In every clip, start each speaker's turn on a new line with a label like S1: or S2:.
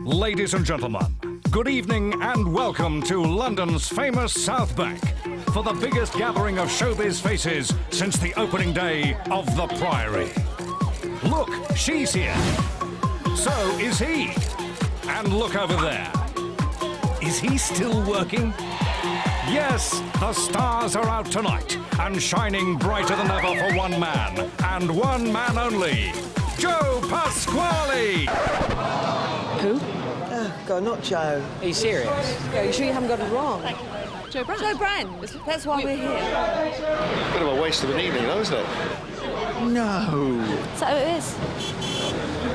S1: Ladies and gentlemen, good evening and welcome to London's famous South Bank for the biggest gathering of showbiz faces since the opening day of the Priory. Look, she's here. So is he. And look over there. Is he still working? Yes, the stars are out tonight and shining brighter than ever for one man, and one man only, Joe Pasquale!
S2: Who?
S3: Oh, God, not Joe.
S2: Are you serious?
S3: Are you sure you haven't got it wrong?
S2: Joe Brand.
S3: Joe Brand. That's why we're here.
S4: Bit of a waste of an evening, though, isn't it?
S3: No.
S5: So it is.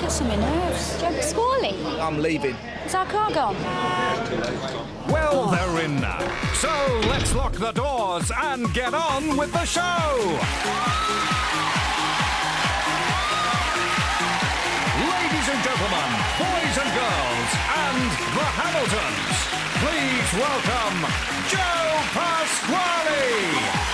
S5: Get some in nerves. Joe Pasquale.
S4: I'm leaving.
S5: Is our car gone?
S1: Well, they're in now. So let's lock the doors and get on with the show! Ladies and gentlemen, boys and girls, and the Hamiltons, please welcome Joe Pasquale!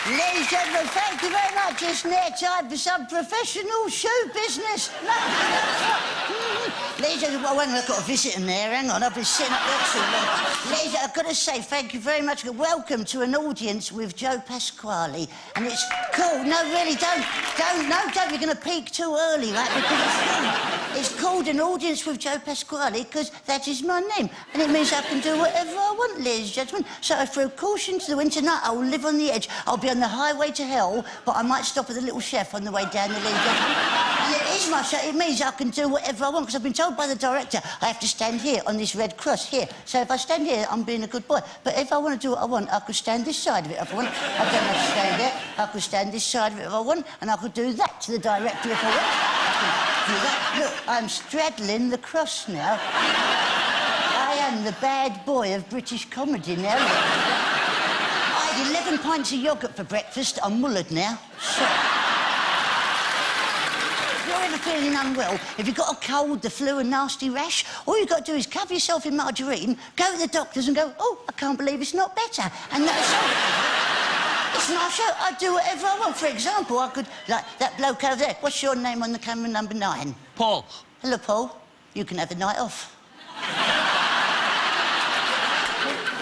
S6: Ladies and gentlemen, thank you very much. It's now time for some professional show business. Ladies and gentlemen, well, I've got a visitor there. Hang on, I've been sitting up there too long. Ladies, I've got to say thank you very much. Welcome to an audience with Joe Pasquale. And it's cool. No, really, don't. You're going to peak too early, right? Because it's called an audience with Joe Pasquale because that is my name. And it means I can do whatever I want, ladies and gentlemen. So I throw caution to the wind tonight. I will live on the edge. I'll be on the highway to hell, but I might stop at the little chef on the way down the lane. And it is my show. It means I can do whatever I want, because I've been told by the director I have to stand here on this red cross here. So if I stand here, I'm being a good boy. But if I want to do what I want, I could stand this side of it if I want. I don't have to stand there. I could stand this side of it if I want, and I could do that to the director if I want. I can do that. Look, I'm straddling the cross now. I am the bad boy of British comedy now. I had 11 pints of yoghurt for breakfast. I'm mullered now. So, if you're ever feeling unwell, if you've got a cold, the flu, a nasty rash, all you've got to do is cover yourself in margarine, go to the doctors and go, oh, I can't believe it's not better. And that's all. It's my show. I do whatever I want. For example, I could, like that bloke over there. What's your name on the camera, number 9?
S2: Paul.
S6: Hello, Paul. You can have the night off.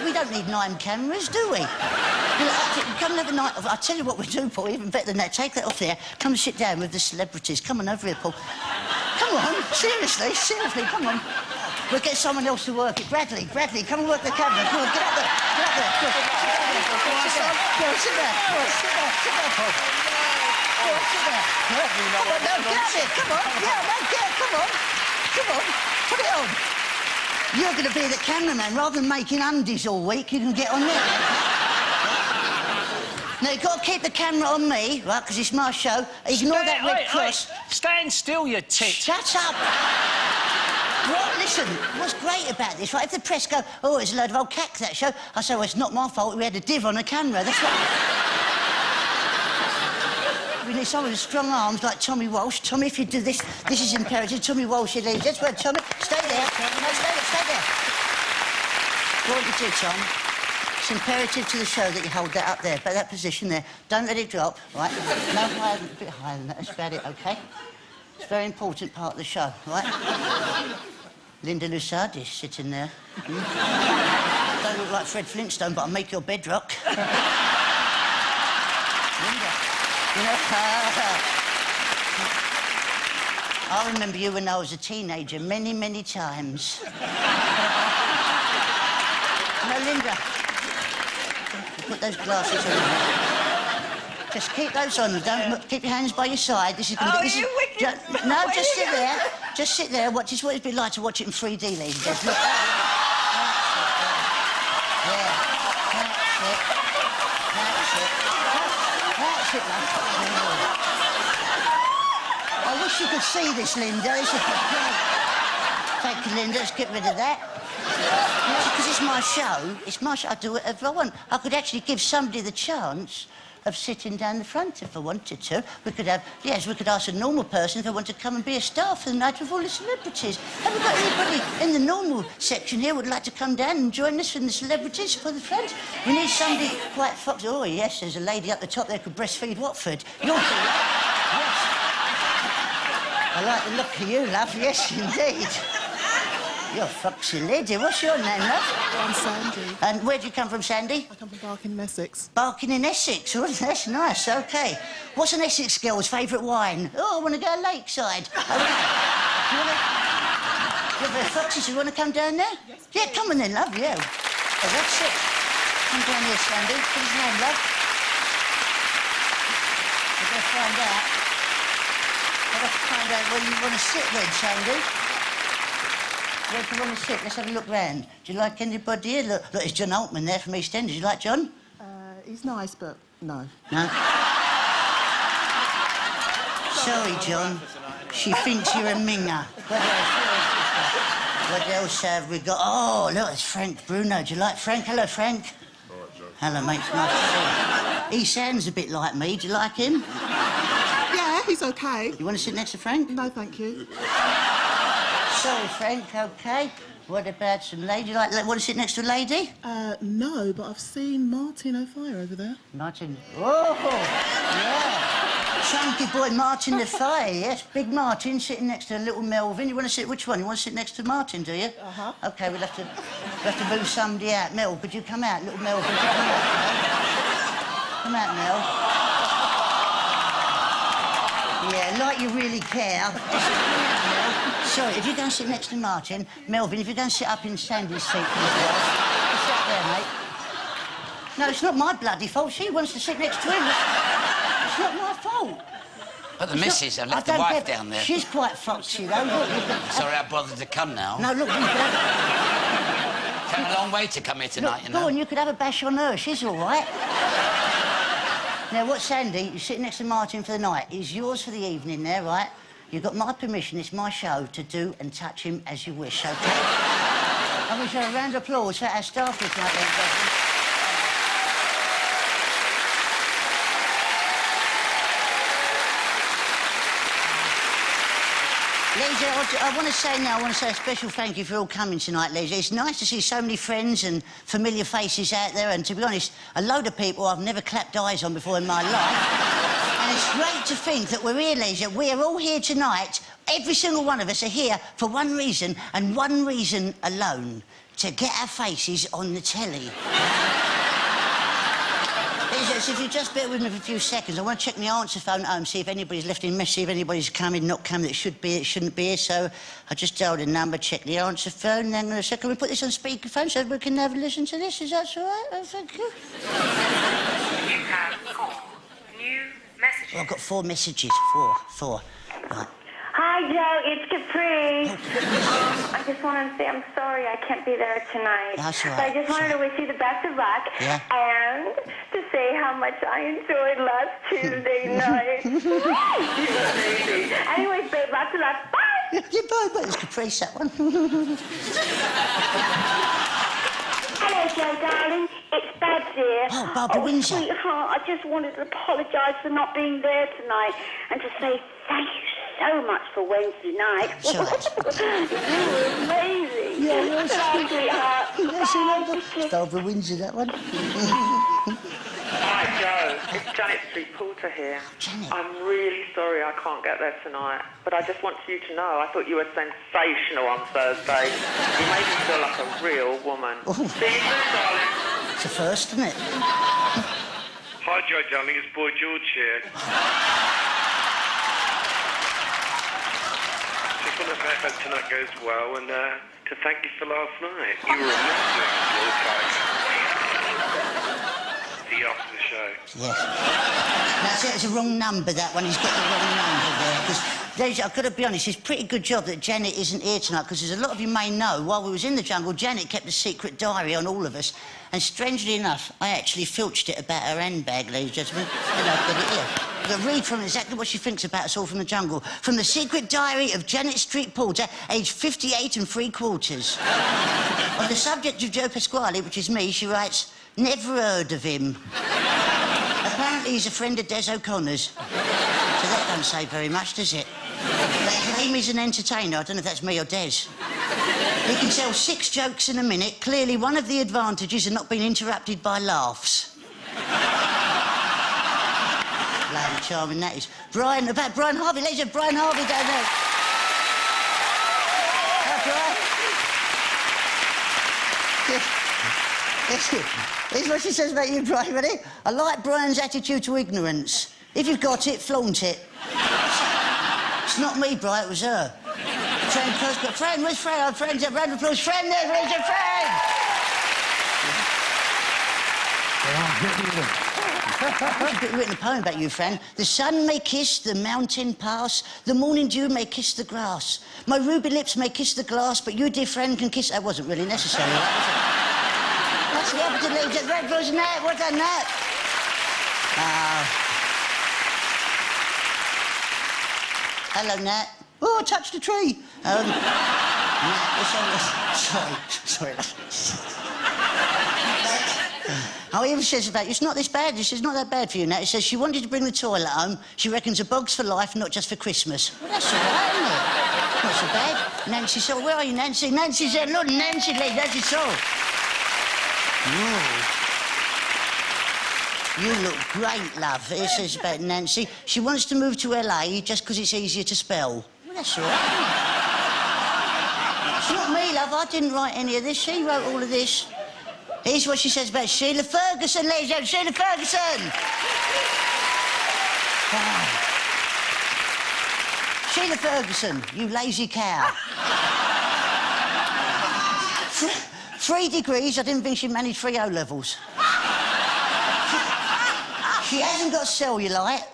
S6: We don't need 9 cameras, do we? Come and have a night off. I'll tell you what we do, Paul, even better than that. Take that off there. Come and sit down with the celebrities. Come on over here, Paul. Come on, seriously, come on. We'll get someone else to work it. Bradley, come and work the camera. Come on, get up there. Get up there. Go on, sit there. Go on, sit there. Go on, sit there. Sit there, Paul. Go on, sit there. Come on, no, get up there. Come on. Yeah, no, come on. Come on. Put it on. You're going to be the cameraman. Rather than making undies all week, you can get on there. Now, you've got to keep the camera on me, right, because it's my show. Ignore that red cross.
S2: Stand still, you tit.
S6: Shut up! What? Listen, what's great about this, right, if the press go, oh, it's a load of old cack, that show, I say, well, it's not my fault, we had a div on the camera, that's what... We need someone with strong arms like Tommy Walsh. Tommy, if you do this, this is imperative. Tommy Walsh, you leave. That's where Tommy... Stay there. No, stay there. What you do, Tom? It's imperative to the show that you hold that up there, but that position there. Don't let it drop, right? No higher, a bit higher than that. That's about it, OK? It's a very important part of the show, right? Linda Lusardi's sitting there. Don't look like Fred Flintstone, but I'll make your bed rock. Linda. You know, I remember you when I was a teenager many, many times. No, Linda. Put those glasses on. Just keep those on. Don't keep your hands by your side. This is going to be...
S3: You wicked...
S6: No, just sit there. Just sit there and watch. It's what it'd be like to watch it in 3D, ladies and gentlemen. Look. That's it, love. I wish you could see this, Linda. Thank you, Linda. Let's get rid of that. Because it's my show. It's my show. I do whatever I want. I could actually give somebody the chance of sitting down the front if I wanted to. We could have, yes, we could ask a normal person if they want to come and be a star for the night with all the celebrities. Have we got anybody in the normal section here who would like to come down and join us from the celebrities for the front? We need somebody quite foxy. Oh, yes, there's a lady up the top there who could breastfeed Watford. You'll do that. Yes. I like the look of you, love. Yes, indeed. You're a foxy lady. What's your name, love?
S7: I'm Sandy.
S6: And where do you come from, Sandy?
S7: I come from Barking, Essex.
S6: Barking in Essex. Oh, that's nice. OK. What's an Essex girl's favourite wine? Oh, I want to go lakeside. OK. You're very foxy. Do you want to come down there?
S7: Yes,
S6: yeah, come on then, love. Yeah. Oh, that's it. Come down here, Sandy. What's his name, love? We're going to find out. I'll have to find out where you want to sit then, Sandy. Where do you want to sit? Let's have a look round. Do you like anybody here? Look, there's John Altman there from EastEnders. Do you like John?
S7: He's nice, but no.
S6: No? Sorry, John. She thinks you're a minger. What else have we got? Oh, look, it's Frank Bruno. Do you like Frank? Hello, Frank.
S8: All right, John.
S6: Hello, mate. Nice to see you. He sounds a bit like me. Do you like him?
S7: Yeah, he's okay.
S6: You want to sit next to Frank?
S7: No, thank you.
S6: Sorry, Frank, OK. What about some lady? Want to sit next to a lady?
S7: No, but I've seen Martin O'Fire over there.
S6: Martin. Oh, yeah. Chunky boy Martin the Fire, yes. Big Martin sitting next to little Melvin. You want to sit... Which one? You want to sit next to Martin, do you?
S7: Uh-huh.
S6: OK, we'll have to move somebody out. Mel, could you come out? Little Melvin, come out. Come out, Mel. Yeah, like you really care. Sorry, if you go and sit next to Martin, Melvin, if you go and sit up in Sandy's seat, please, sit up there, mate. No, it's not my bloody fault. She wants to sit next to him. It's not my fault.
S2: But the missus, I left the wife down there.
S6: She's quite foxy, though. Look,
S2: Sorry I bothered to come now.
S6: no, look, you could have...
S2: Came a long way to come here tonight, you know.
S6: Go on, you could have a bash on her. She's all right. Now, what, Sandy, you're sitting next to Martin for the night. He's yours for the evening there, right? You've got my permission, it's my show, to do and touch him as you wish, OK? I wish a round of applause for our staff this night, ladies and gentlemen. Ladies, I want to say now, I want to say a special thank you for all coming tonight, ladies. It's nice to see so many friends and familiar faces out there, and to be honest, a load of people I've never clapped eyes on before in my life. And it's great to think that we're here, ladies. We are all here tonight. Every single one of us are here for one reason, and one reason alone: to get our faces on the telly. Ladies, if you just bear with me for a few seconds, I want to check my answer phone at home, see if anybody's left any message, if anybody's coming, not coming, that should be, it shouldn't be here. So I just dialed the number, check the answer phone, then in a second we put this on speakerphone so we can have a listen to this. Is that all right? Oh, thank you.
S9: You have 4 new messages.
S6: Oh, I've got 4 messages. 4. Right.
S9: Hi, Joe. It's Capri. I just wanted to say I'm sorry I can't be there tonight.
S6: That's all right.
S9: So I just wanted to wish you the best of luck.
S6: Yeah.
S9: And to say how much I enjoyed last Tuesday night. You were amazing. Anyways, babe, lots of love. Bye.
S6: Yeah, bye. It's Caprice, that one.
S9: Hello, Joe, darling. It's Babs here.
S6: Oh, Barbara Windsor.
S9: Sweetheart, I just wanted to apologise for not being there tonight and to say thank you so much for Wednesday night.
S6: It's all right.
S9: You were amazing.
S6: Yeah, you're
S9: Bye, sweetheart.
S6: It's Barbara Windsor, that one.
S10: Hi, Joe. It's Janet Street Porter here.
S6: Janet.
S10: I'm really sorry I can't get there tonight, but I just want you to know I thought you were sensational on Thursday. You made me feel like a real woman.
S6: Oh.
S10: See you soon, darling.
S6: It's a first, isn't it?
S8: Hi, Joe, darling. It's Boy George here. Just want to say I hope tonight goes well and to thank you for last night. You were amazing, little tiger. See you after the show.
S6: Yes. That's it. It's a wrong number, that one. He's got the wrong number there. Because Ladies, I've got to be honest, it's a pretty good job that Janet isn't here tonight, because as a lot of you may know, while we was in the jungle, Janet kept a secret diary on all of us, and strangely enough, I actually filched it about her handbag, ladies and gentlemen, and I've got it here. I'm going to read from exactly what she thinks about us all from the jungle. From the secret diary of Janet Street Porter, aged 58 3/4. On the subject of Joe Pasquale, which is me, she writes, never heard of him. Apparently he's a friend of Des O'Connor's. So that don't say very much, does it? They claim he's an entertainer. I don't know if that's me or Des. He can tell 6 jokes in a minute. Clearly, one of the advantages of not being interrupted by laughs. Bloody charming that is. Brian Harvey. Ladies and Brian Harvey down there. Here's what she says about you, Brian. Ready? I like Brian's attitude to ignorance. If you've got it, flaunt it. It's not me, Brian, it was her. Fran, where's Fran? Our friends, a round of applause. Fran there, where's your Fran? I've written a poem about you, Fran. The sun may kiss the mountain pass, the morning dew may kiss the grass. My ruby lips may kiss the glass, but you, dear friend, can kiss... That wasn't really necessary, was it? That's the opposite, ladies and gentlemen. Wasn't that? What's that? Hello, Nat. Oh, I touched a tree. Nat, sorry. Oh, he even says about you, it's not this bad. This is not that bad for you, Nat. It says she wanted to bring the toilet home. She reckons a bog's for life, not just for Christmas. Well, that's all right, isn't it? Not so bad. Nancy saw. Where are you, Nancy? Nancy's there. Look, Nancy, lady. Nancy saw. You look great, love. It says about Nancy. She wants to move to LA just because it's easier to spell. Well, that's all right. It's not me, love. I didn't write any of this. She wrote all of this. Here's what she says about Sheila Ferguson, ladies and gentlemen. Sheila Ferguson! Oh. Sheila Ferguson, you lazy cow. 3 degrees, I didn't think she'd manage 3 O-levels. She hasn't got cellulite.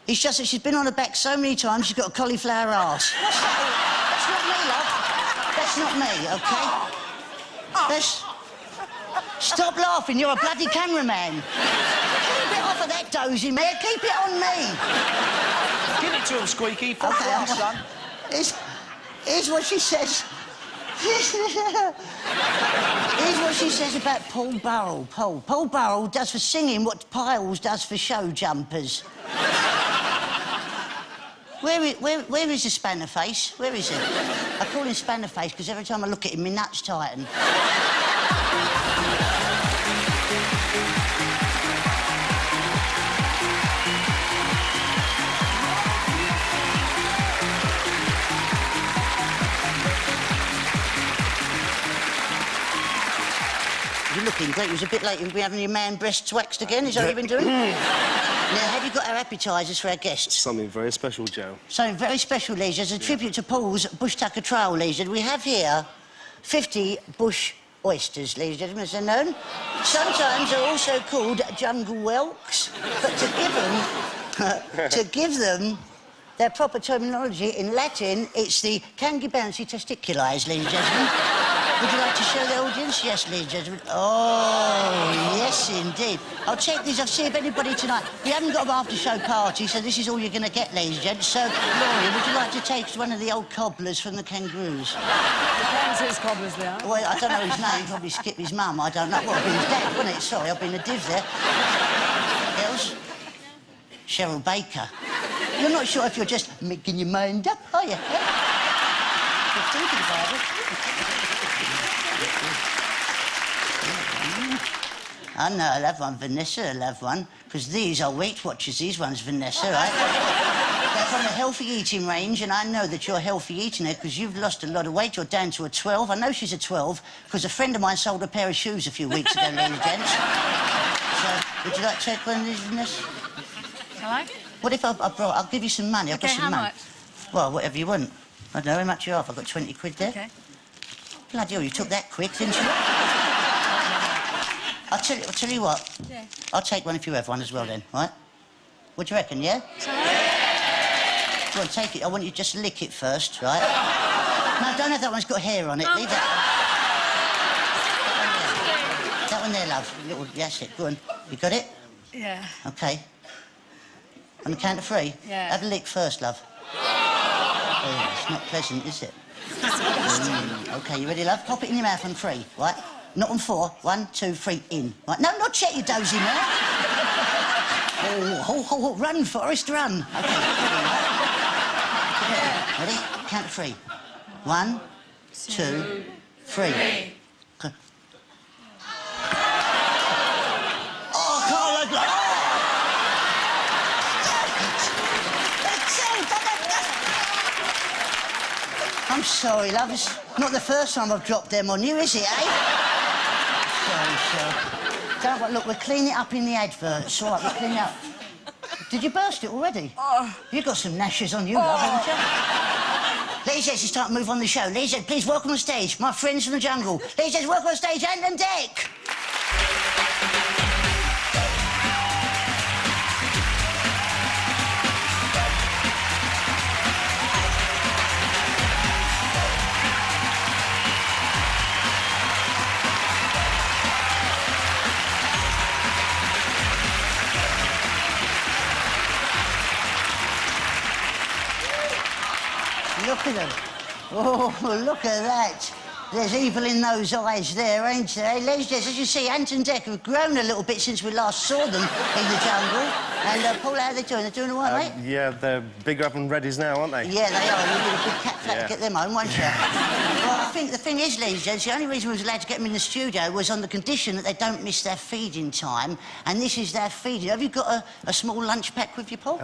S6: It's just that she's been on her back so many times she's got a cauliflower arse. That's not me, love. That's not me, OK? That's... Stop laughing, you're a bloody cameraman. Keep it off of that dozy mare, keep it on me.
S4: Give it to him, Squeaky.
S6: OK, son. Here's what she says. Here's what she says about Paul Burrell. Paul Burrell does for singing what Piles does for show jumpers. Where is the spanner face? Where is it? I call him spanner face because every time I look at him, my nuts tighten. You're looking great. It was a bit late. You've been having your man breasts waxed again. Is that what you've been doing? Now, have you got our appetisers for our guests?
S4: Something very special, Joe.
S6: Something very special, ladies. As a tribute to Paul's Bush Tucker Trail, ladies. We have here 50 bush oysters, ladies and gentlemen, as they're known. Sometimes they're also called jungle whelks. But to give them their proper terminology in Latin, it's the cangibouncy testiculi, ladies and gentlemen. Would you like to show the audience? Yes, ladies and gentlemen. Oh, yes, indeed. I'll check these. I'll see if anybody tonight... We haven't got an after-show party, so this is all you're going to get, ladies and gents. So, Laurie, would you like to take one of the old cobblers from the kangaroos?
S3: Depends whose cobblers they are.
S6: Well, I don't know his name. Probably Skip his mum. I don't know. Well, I've been his dad, wasn't it? Sorry, I've been a div there. Else? Cheryl Baker. You're not sure if you're just making your mind up, are you? You're thinking about it. I know, I'll have one. Vanessa will have one. Because these are Weight Watchers. These ones, Vanessa, right? They're from the healthy eating range, and I know that you're healthy eating it because you've lost a lot of weight. You're down to a 12. I know she's a 12 because a friend of mine sold a pair of shoes a few weeks ago, ladies and gents. So, would you like to take one of these, Vanessa?
S5: Hello?
S6: What if I'll give you some money? I've got some money.
S5: Much?
S6: Well, whatever you want. I don't know how much you're off. I've got 20 quid there.
S5: OK.
S6: Bloody hell, you took that quick, didn't you? I'll tell you what.
S5: Yeah.
S6: I'll take one if you have one as well then, right? What do you reckon, yeah?
S5: Hello?
S6: Go on, take it. I want you to just lick it first, right? No, don't have that one. It's got hair on it. Leave that one. That one there, love. Little, that's it. Go on. You got it?
S3: Yeah.
S6: OK. On the count of 3?
S3: Yeah.
S6: Have a lick first, love. Oh, it's not pleasant, is it? OK, you ready, love? Pop it in your mouth on 3, right? Not on 4. 1, 2, 3, in. Right? No, not yet, you dozy man. Oh, run, Forrest, run. OK, ready? Count of 3. 1, 2, 3. Okay. Oh, Carla, I'm sorry, love. It's not the first time I've dropped them on you, is it, eh? Sorry. Don't worry, look, we'll clean it up in the adverts. All right, we'll clean it up. Did you burst it already? You've got some gnashes on you, love, haven't you? Ladies and gents, it's time to move on the show. Ladies and gents, please welcome on stage my friends from the jungle. Ladies and gents, welcome on stage Ant and Dec. Look at them. Oh, look at that. There's evil in those eyes there, ain't there? Ladies and gents, as you see, Ant and Dec have grown a little bit since we last saw them in the jungle. And, Paul, how are they doing? They're doing all right, mate?
S4: Yeah, they're bigger up and readies now, aren't they?
S6: Yeah, they are. You need a big cat flap to get them home, won't you? Well, I think the thing is, ladies and gents, the only reason we was allowed to get them in the studio was on the condition that they don't miss their feeding time. And this is their feeding. Have you got a small lunch pack with you, Paul?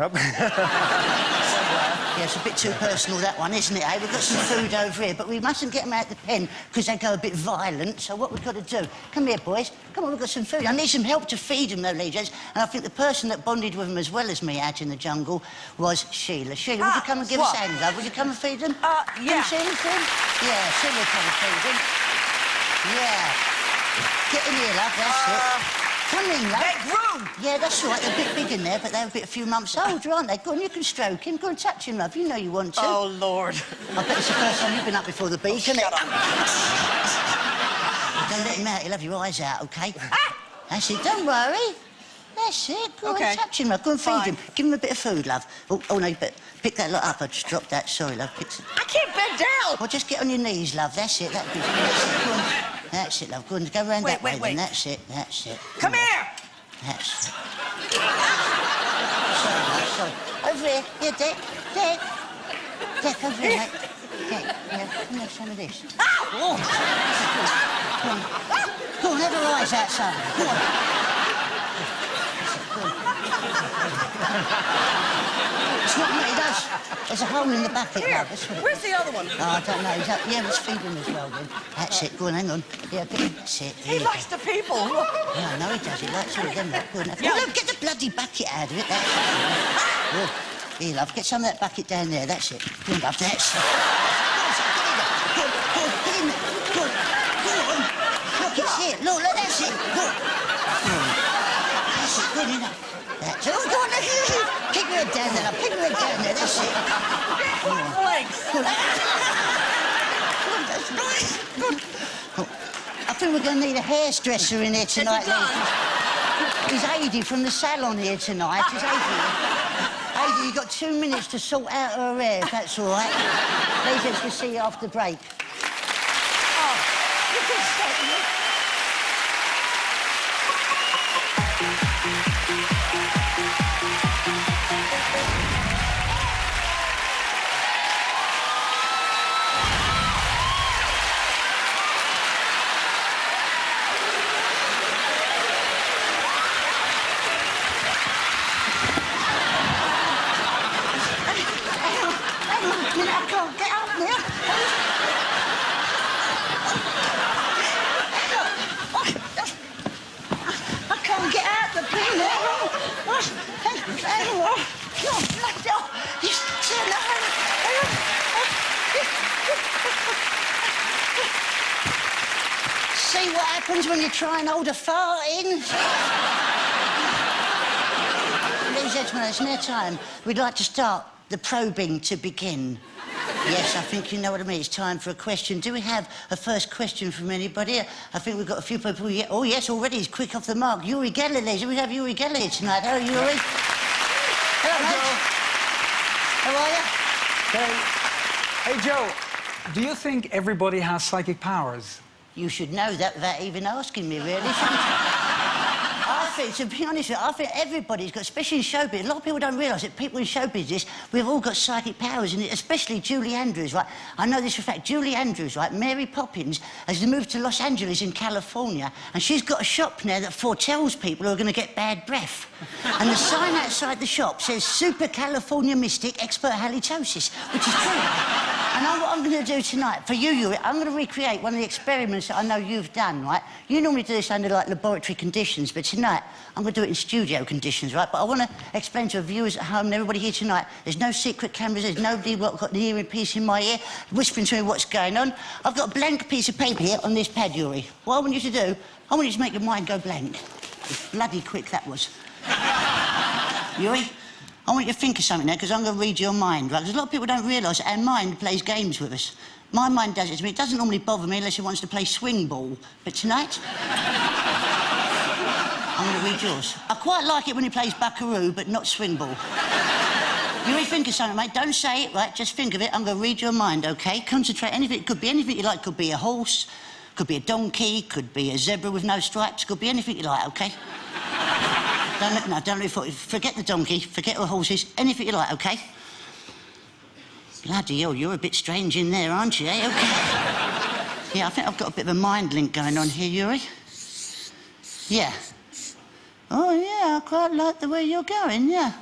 S6: Yeah, it's a bit too personal, that one, isn't it, eh? We've got some food over here, but we mustn't get them out the pen because they go a bit violent. So what we've got to do... Come here, boys. Come on, we've got some food. I need some help to feed them, though, ladies and gents. And I think the person that bonded with them as well as me out in the jungle was Sheila. Sheila, would you come and give us a hand, love? Would you come and feed them?
S3: Yeah.
S6: Sheila, feed them? Yeah, Sheila will come and feed them. Yeah. Get in here, love, that's it. Come in, love.
S3: Make room!
S6: Yeah, that's all right. They're a bit big in there, but they're a few months older, aren't they? Go on, you can stroke him. Go and touch him, love. You know you want to.
S3: Oh, Lord.
S6: I bet it's the first time you've been up before the beak, isn't it? Don't let him out. He'll have your eyes out, OK? That's it. Don't worry. That's it. Go on, touch him, love. Go and feed him. Give him a bit of food, love. Oh, no, but pick that lot up. I just dropped that. Sorry, love. I
S3: can't bend down.
S6: Well, just get on your knees, love. That's it. That'd be... That's it, love. Go on, go round that way, then. That's it. That's it.
S3: Come here.
S6: That's... Sorry. Over here. Here, Dec. Dec, over here, mate. Dec, yeah, come and have some of this. Oh. Go on, have her eyes out, son. Go on. It's not what he does. There's a hole in the bucket, love.
S3: Where's the other one?
S6: Oh, I don't know. He's up... Yeah, let's feed him as well, then. That's it. Go on, hang on. Yeah, that's it.
S3: He likes the people.
S6: Yeah, I know he does. He likes all of them. Go on. Oh, look, get the bloody bucket out of it. That's it. Good. Here, love. Get some of that bucket down there. That's it. Go on, love. That's it. Good. Go on. Look, it's it. Look, that's it. Good. That's it. Good enough. That's it. Oh, go on. Kick your head down there, love. Kick your head down there. That's it.
S3: Legs.
S6: I think we're going to need a hairdresser in here tonight. He's Adi from the salon here tonight. He's Adi, you've got 2 minutes to sort out her hair, if that's all right. Ladies and gents, we'll see you after the break. Oh, you can stop me. See what happens when you try and hold a fart in? Ladies and gentlemen, it's near time. We'd like to start the probing to begin. Yes, I think you know what I mean. It's time for a question. Do we have a first question from anybody? I think we've got a few people. Oh, yes, already. He's quick off the mark. Yuri Geller, ladies. We have Yuri Geller here tonight. Hello, Yuri. Hello, mate. How are you?
S11: Hey, Joe, do you think everybody has psychic powers?
S6: You should know that without even asking me, really, shouldn't you? I think, to be honest with you, I think everybody's got, especially in showbiz, a lot of people don't realise that people in show business, we've all got psychic powers, and especially Julie Andrews, right? I know this for a fact. Julie Andrews, right? Mary Poppins has moved to Los Angeles in California, and she's got a shop now that foretells people who are going to get bad breath. And the sign outside the shop says Super California Mystic Expert Halitosis, which is true. And what I'm going to do tonight, for you, Yuri, I'm going to recreate one of the experiments that I know you've done, right? You normally do this under, like, laboratory conditions, but tonight I'm going to do it in studio conditions, right? But I want to explain to our viewers at home and everybody here tonight, there's no secret cameras, there's nobody got the hearing piece in my ear whispering to me what's going on. I've got a blank piece of paper here on this pad, Yuri. What I want you to do, I want you to make your mind go blank. It's bloody quick, that was. Yuri? I want you to think of something now, because I'm going to read your mind, right? Because a lot of people don't realise our mind plays games with us. My mind does it to me. It doesn't normally bother me unless it wants to play swing ball. But tonight, I'm going to read yours. I quite like it when he plays buckaroo, but not swing ball. You really think of something, mate. Don't say it, right? Just think of it. I'm going to read your mind, OK? Concentrate. Anything. It could be anything you like. Could be a horse, could be a donkey, could be a zebra with no stripes, could be anything you like, OK? Don't look. Forget the donkey, forget the horses, anything you like, OK? Bloody hell, you're a bit strange in there, aren't you, eh? OK. Yeah, I think I've got a bit of a mind link going on here, Yuri. Yeah. Oh, yeah, I quite like the way you're going, yeah.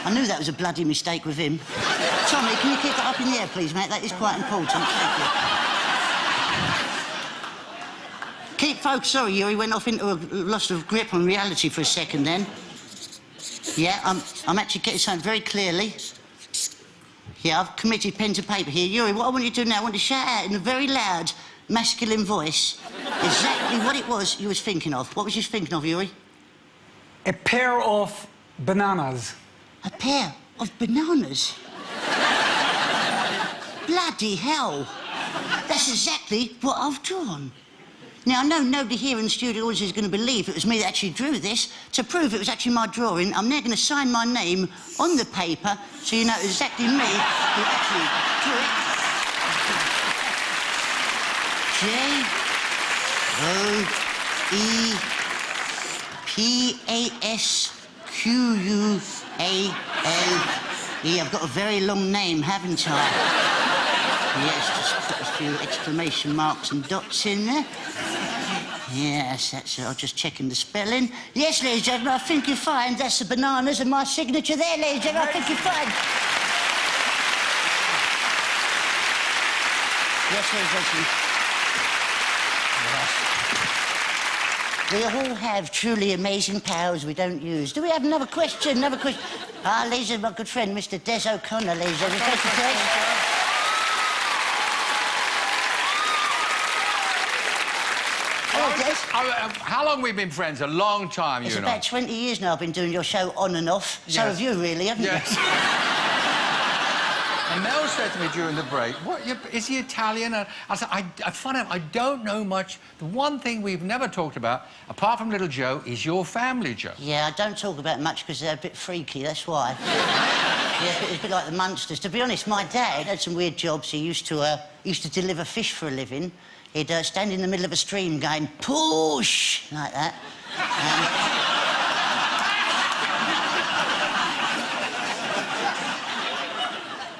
S6: I knew that was a bloody mistake with him. Tommy, can you keep that up in the air, please, mate? That is quite important. Thank you. Keep focused. Sorry, Yuri, went off into a loss of grip on reality for a second then. Yeah, I'm actually getting something very clearly. Yeah, I've committed pen to paper here. Yuri, what I want you to do now, I want you to shout out in a very loud, masculine voice exactly what it was you was thinking of. What was you thinking of, Yuri?
S11: A pair of bananas.
S6: A pair of bananas? Bloody hell. That's exactly what I've drawn. Now, I know nobody here in the studio is going to believe it was me that actually drew this. To prove it was actually my drawing, I'm now going to sign my name on the paper so you know exactly me who actually drew it. J-O-E-P-A-S-Q-U-A-L-E. I've got a very long name, haven't I? Yes, just put a few exclamation marks and dots in there. Yes, that's it. I'm just checking the spelling. Yes, ladies and gentlemen, I think you'll find that's the bananas and my signature there, ladies and gentlemen. I think you'll find. Yes, ladies and gentlemen. We all have truly amazing powers we don't use. Do we have another question? Another question? Ladies and my good friend, Mr. Des O'Connor, ladies and gentlemen. Thank you, Des.
S2: How long have we been friends? A long time, you and I.
S6: It's about 20 years now I've been doing your show on and off. Yes. So have you, really, haven't you?
S2: And Mel said to me during the break, "What? Is he Italian?" And I said, "I find out I don't know much. The one thing we've never talked about, apart from little Joe, is your family, Joe."
S6: Yeah, I don't talk about it much because they're a bit freaky, that's why. Yeah, it's a bit like the Munsters. To be honest, my dad had some weird jobs. He used to deliver fish for a living. He'd stand in the middle of a stream going, push, like that.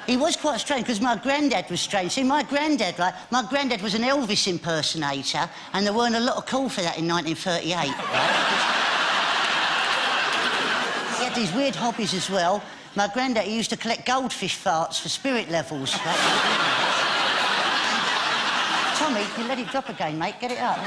S6: He was quite strange, because my granddad was strange. See, my granddad was an Elvis impersonator, and there weren't a lot of call for that in 1938. Right? He had these weird hobbies as well. My granddad, he used to collect goldfish farts for spirit levels. Right? Tommy, you let it drop again, mate. Get it up.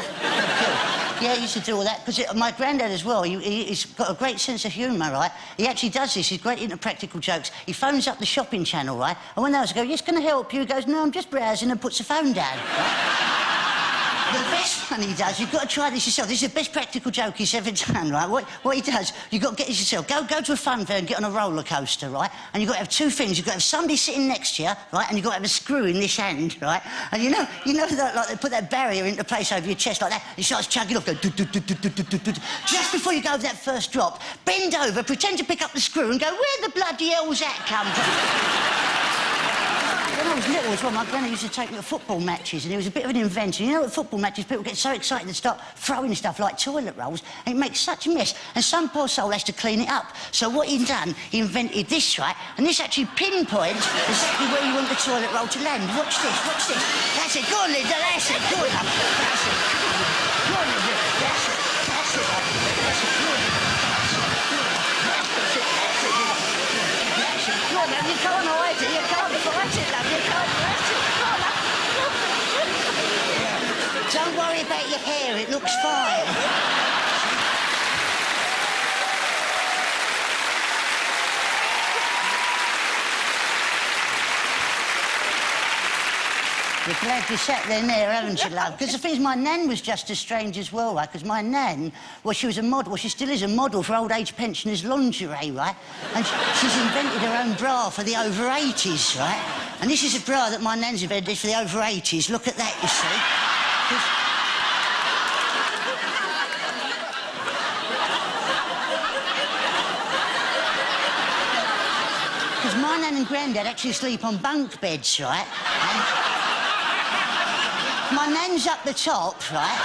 S6: Yeah, he used to do all that. Because my granddad as well, he's got a great sense of humour, right? He actually does this. He's great into practical jokes. He phones up the shopping channel, right? And when they go, yes, can I help you? He goes, no, I'm just browsing, and puts the phone down. Right? The best one he does, you've got to try this yourself. This is the best practical joke he's ever done, right? What he does, you've got to get this yourself. Go to a fun fair and get on a roller coaster, right? And you've got to have two things. You've got to have somebody sitting next to you, right? And you've got to have a screw in this hand, right? And you know that, like, they put that barrier into place over your chest like that, and it starts chugging off, go do, do, do, do, do, do, do, do. Just before you go over that first drop, bend over, pretend to pick up the screw and go, where the bloody hell's that come from? When I was little as well, my granny used to take me to football matches, and he was a bit of an inventor. You know, at football matches, people get so excited they start throwing stuff like toilet rolls, and it makes such a mess, and some poor soul has to clean it up. So what he'd done, he invented this, right? And this actually pinpoints exactly where you want the toilet roll to land. Watch this, watch this. That's it. Go on, Linda, that's it. Go on, love. That's it. Go on, Linda. That's it. That's it, love. That's it. Go on, Linda. That's it. That's it. That's it. Go on, love. You can't hide it. You can't fight it, love. You can't fight it. Go on, love. Don't worry about your hair. It looks fine. You're glad you sat there, haven't you, love? Because the thing is, my nan was just as strange as well, right? Because my nan, well, she was a model, well, she still is a model for old age pensioners' lingerie, right? And she's invented her own bra for the over 80s, right? And this is a bra that my nan's invented for the over 80s. Look at that, you see. Because my nan and granddad actually sleep on bunk beds, right? My nan's up the top, right?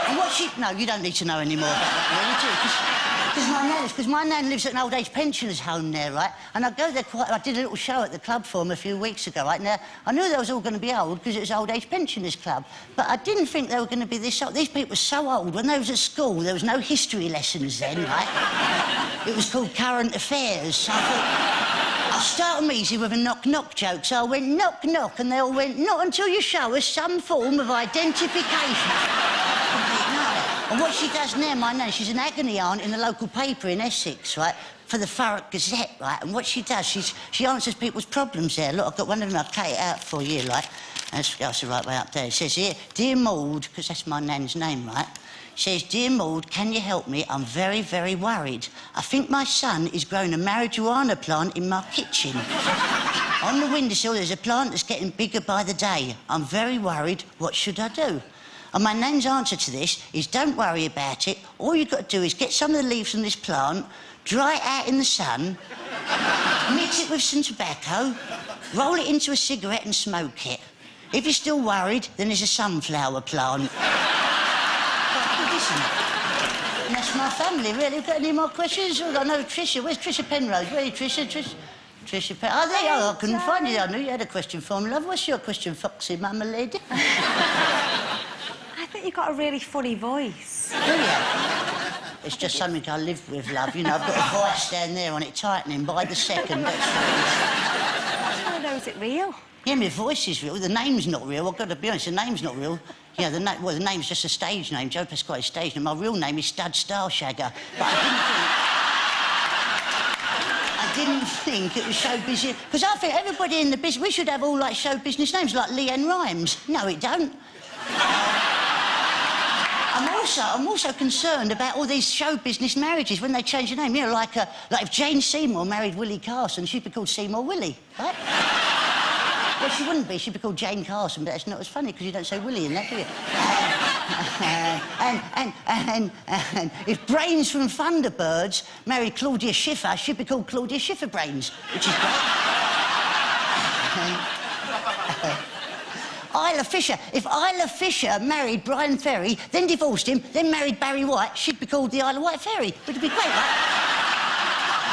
S6: And what she... No, you don't need to know any more about that, really, do you? Because my nan lives at an old age pensioners' home there, right? And I go there quite... I did a little show at the club for them a few weeks ago, right? Now, I knew they was all going to be old because it was old age pensioners' club. But I didn't think they were going to be this old. These people were so old. When they was at school, there was no history lessons then, right? It was called current affairs. So I thought... I'll start them easy with a knock-knock joke. So I went knock-knock, and they all went, not until you show us some form of identification. And what she does now, my nan, she's an agony aunt in the local paper in Essex, right, for the Thurrock Gazette, right? And what she does, she answers people's problems there. Look, I've got one of them, I'll cut it out for you, like. That's the right way up there. It says here, Dear Maud, because that's my nan's name, right? Says, Dear Maud, can you help me? I'm very, very worried. I think my son is growing a marijuana plant in my kitchen. On the windowsill, there's a plant that's getting bigger by the day. I'm very worried. What should I do? And my nan's answer to this is, don't worry about it. All you've got to do is get some of the leaves from this plant, dry it out in the sun, mix it with some tobacco, roll it into a cigarette and smoke it. If you're still worried, then there's a sunflower plant. And that's my family, really. Got any more questions? Oh, I know Tricia. Where's Tricia Penrose? Where are you, Tricia? Tricia Penrose. Oh, there you are. I couldn't find you. I knew you had a question for me, love. What's your question, Foxy Mama Lady?
S5: I think you've got a really funny voice.
S6: Do you? It's just something I live with, love. You know, I've got a voice down there on it tightening by the second.
S5: I don't know, is it real?
S6: Yeah, my voice is real. The name's not real. I've got to be honest, the name's not real. Yeah, the name's just a stage name. Joe Pasquale's stage name. My real name is Stud Starshagger. But I didn't think it was show business. Because I think everybody in the business, we should have all, like, show business names, like Leanne Rhymes. No, it don't. I'm also concerned about all these show business marriages when they change the name. You know, like if Jane Seymour married Willie Carson, she'd be called Seymour Willie, right? Well, she wouldn't be. She'd be called Jane Carson, but that's not as funny because you don't say Willie in that, do you? And if Brains from Thunderbirds married Claudia Schiffer, she'd be called Claudia Schiffer Brains, which is great. Isla Fisher. If Isla Fisher married Brian Ferry, then divorced him, then married Barry White, she'd be called the Isla White Ferry. Which would be great, right?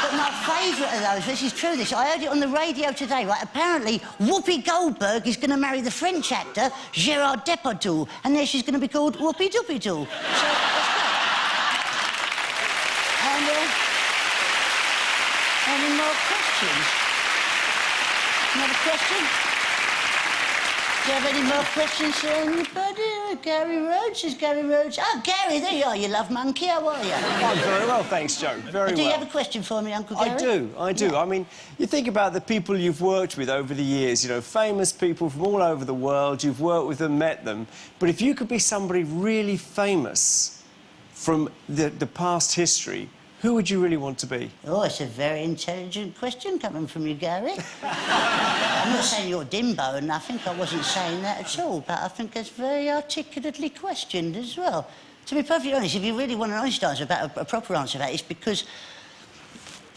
S6: But my favourite of those, this is true, this, I heard it on the radio today, right? Apparently, Whoopi Goldberg is going to marry the French actor Gérard Depardieu, and there she's going to be called Whoopi Doopy-Doo. So, that's great. And, any more questions? Another question? Do you have any more questions for anybody? Gary Rhodes? Is Gary Rhodes? Oh, Gary, there you are, you love monkey. How are you?
S4: I'm very well, thanks, Joe. Very well.
S6: Do you have a question for me, Uncle Gary?
S4: I do.
S6: Yeah.
S4: I mean, you think about the people you've worked with over the years, you know, famous people from all over the world, you've worked with them, met them, but if you could be somebody really famous from the past history, who would you really want to be?
S6: Oh, it's a very intelligent question coming from you, Gary. I'm not saying you're Dimbo and nothing, I wasn't saying that at all, but I think it's very articulately questioned as well. To be perfectly honest, if you really want an honest answer about a proper answer to that, it's because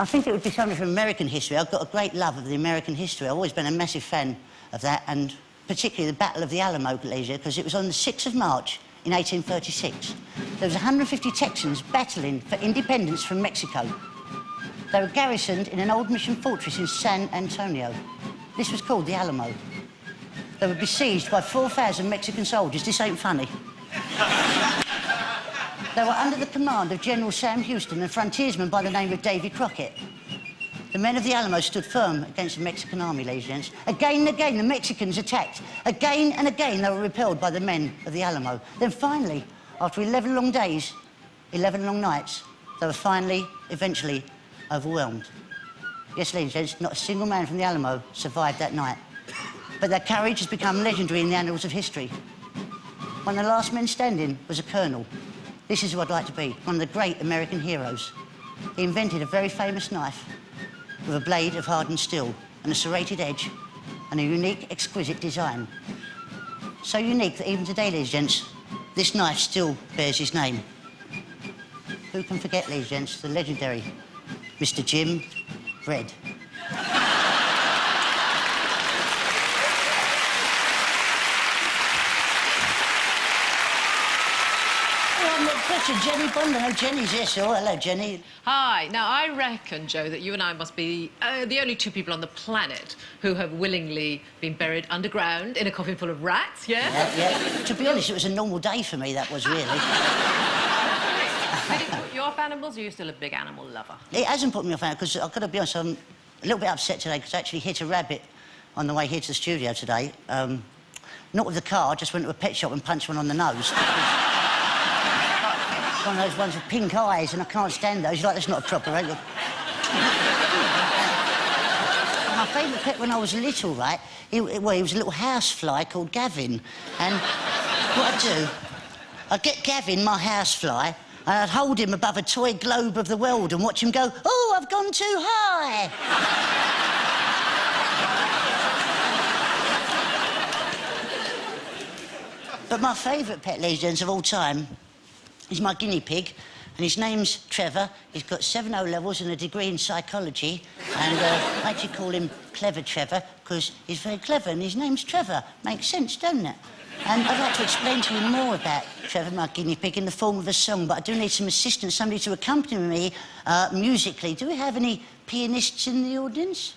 S6: I think it would be something from American history. I've got a great love of the American history. I've always been a massive fan of that, and particularly the Battle of the Alamo, Leisure, because it was on the 6th of March in 1836. There was 150 Texans battling for independence from Mexico. They were garrisoned in an old mission fortress in San Antonio. This was called the Alamo. They were besieged by 4,000 Mexican soldiers. This ain't funny. They were under the command of General Sam Houston and a frontiersman by the name of Davy Crockett. The men of the Alamo stood firm against the Mexican army, ladies and gents. Again and again, the Mexicans attacked. Again and again, they were repelled by the men of the Alamo. Then finally, after 11 long days, 11 long nights, they were finally, eventually, overwhelmed. Yes, ladies and gents, not a single man from the Alamo survived that night. But their courage has become legendary in the annals of history. One of the last men standing was a colonel. This is who I'd like to be, one of the great American heroes. He invented a very famous knife with a blade of hardened steel and a serrated edge and a unique, exquisite design. So unique that even today, ladies and gents, this knife still bears his name. Who can forget, ladies and gents, the legendary Mr. Jim Red. Jenny Bond. Hello, Jenny's here, so hello, Jenny.
S12: Hi. Now, I reckon, Joe, that you and I must be the only two people on the planet who have willingly been buried underground in a coffin full of rats, yeah?
S6: Yeah. To be honest, it was a normal day for me, that was really.
S12: Did it put you off animals, or are you still a big animal lover?
S6: It hasn't put me off animals, because I've got to be honest, I'm a little bit upset today, because I actually hit a rabbit on the way here to the studio today. Not with the car, I just went to a pet shop and punched one on the nose. One of those ones with pink eyes, and I can't stand those. You're like, that's not a proper egg. My favourite pet when I was little, right, he was a little housefly called Gavin. And what I'd do, I'd get Gavin, my housefly, and I'd hold him above a toy globe of the world and watch him go, oh, I've gone too high. But my favourite pet, ladies and gents, of all time, he's my guinea pig, and his name's Trevor. He's got 7 O-levels and a degree in psychology, and I actually call him Clever Trevor, because he's very clever, and his name's Trevor. Makes sense, doesn't it? And I'd like to explain to you more about Trevor, my guinea pig, in the form of a song, but I do need some assistance, somebody to accompany me musically. Do we have any pianists in the audience?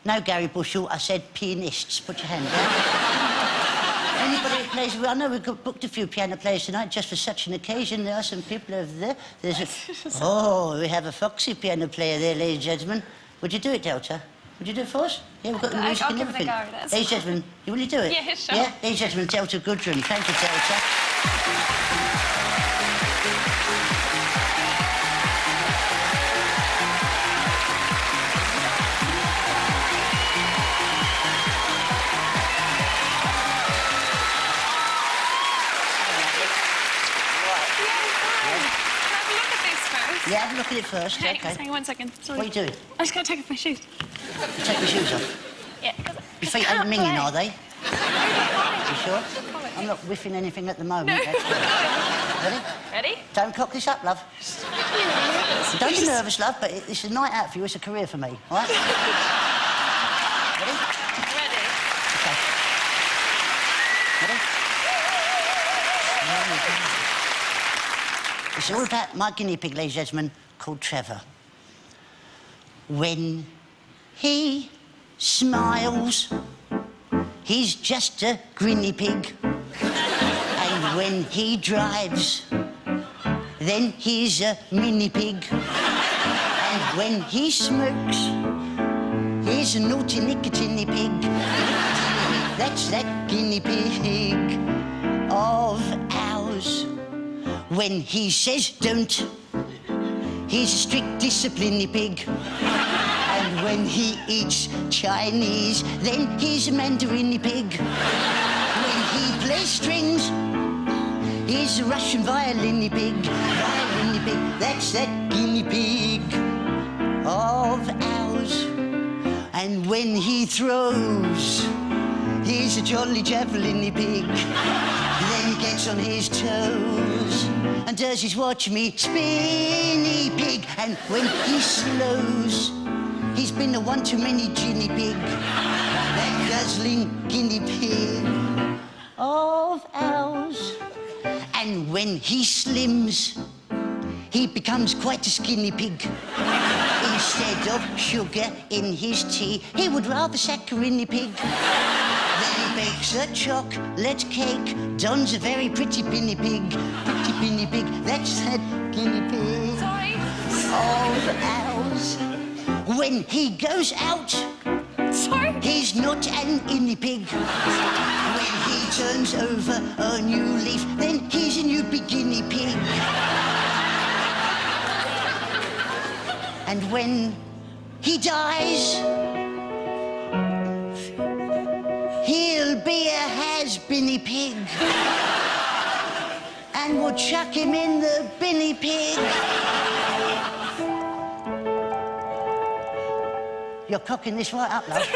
S6: No, Gary Bushell, I said pianists. Put your hand down. Anybody who plays... Well, I know we've booked a few piano players tonight just for such an occasion. There are some people over there. There's a... Oh, we have a foxy piano player there, ladies and gentlemen. Would you do it, Delta? Would you do it for us? Yeah, we've got the music and everything. Ladies and gentlemen, will you do it?
S5: Yeah, sure.
S6: Yeah, ladies and gentlemen, Delta Goodrum. Thank you, Delta. Yeah, have a look at it first.
S5: Hey,
S6: OK.
S5: hang on 1 second. Sorry.
S6: What are you doing?
S5: I'm just going to take off my shoes.
S6: You take your shoes off.
S5: Yeah.
S6: Your feet ain't minging, are they? You sure? I'm not whiffing anything at the moment.
S5: No.
S6: Ready?
S5: Ready?
S6: Don't cock this up, love. Don't be nervous, love, but it's a night out for you. It's a career for me, all right? Ready?
S5: Ready.
S6: OK. Ready? It's all about my guinea pig, ladies and gentlemen, called Trevor. When he smiles, he's just a guinea pig. And when he drives, then he's a mini pig. And when he smokes, he's a naughty nicotine pig. That's that guinea pig of ours. When he says don't, he's a strict disciplinary pig. And when he eats Chinese, then he's a Mandarin pig. When he plays strings, he's a Russian violin pig. Violin pig, that's that guinea pig of ours. And when he throws, he's a jolly javelin pig. Then he gets on his toes and does his watch me spinny pig. And when he slows, he's been a one too many guinea pig. That guzzling guinea pig of ours. And when he slims, he becomes quite a skinny pig. Instead of sugar in his tea, he would rather saccharine pig. Then he bakes a chocolate cake. Don's a very pretty guinea pig. Pretty guinea pig, that's that guinea pig.
S5: Sorry.
S6: Of ours. When he goes out,
S5: Sorry?
S6: he's not an guinea pig. When he turns over a new leaf, then he's a new guinea pig. And when he dies, he'll be a has-been pig. And we'll chuck him in the binny pig. You're cocking this right up, love.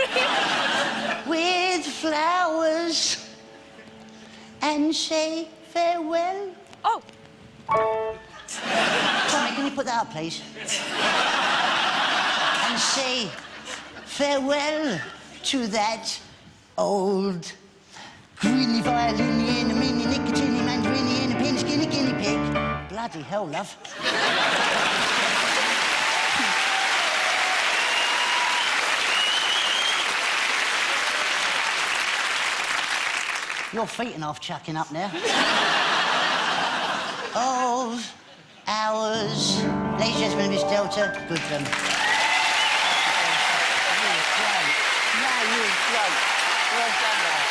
S6: With flowers and say farewell.
S5: Oh.
S6: Tommy, can you put that up, please? And say farewell to that old greeny violin, a mini nicotine, mandarini, and a pin skinny guinea pig. Bloody hell, love. Your feet are half chucking up now. Of ours. Ladies and gentlemen, Miss Delta, good for them. You're great. Well done, love.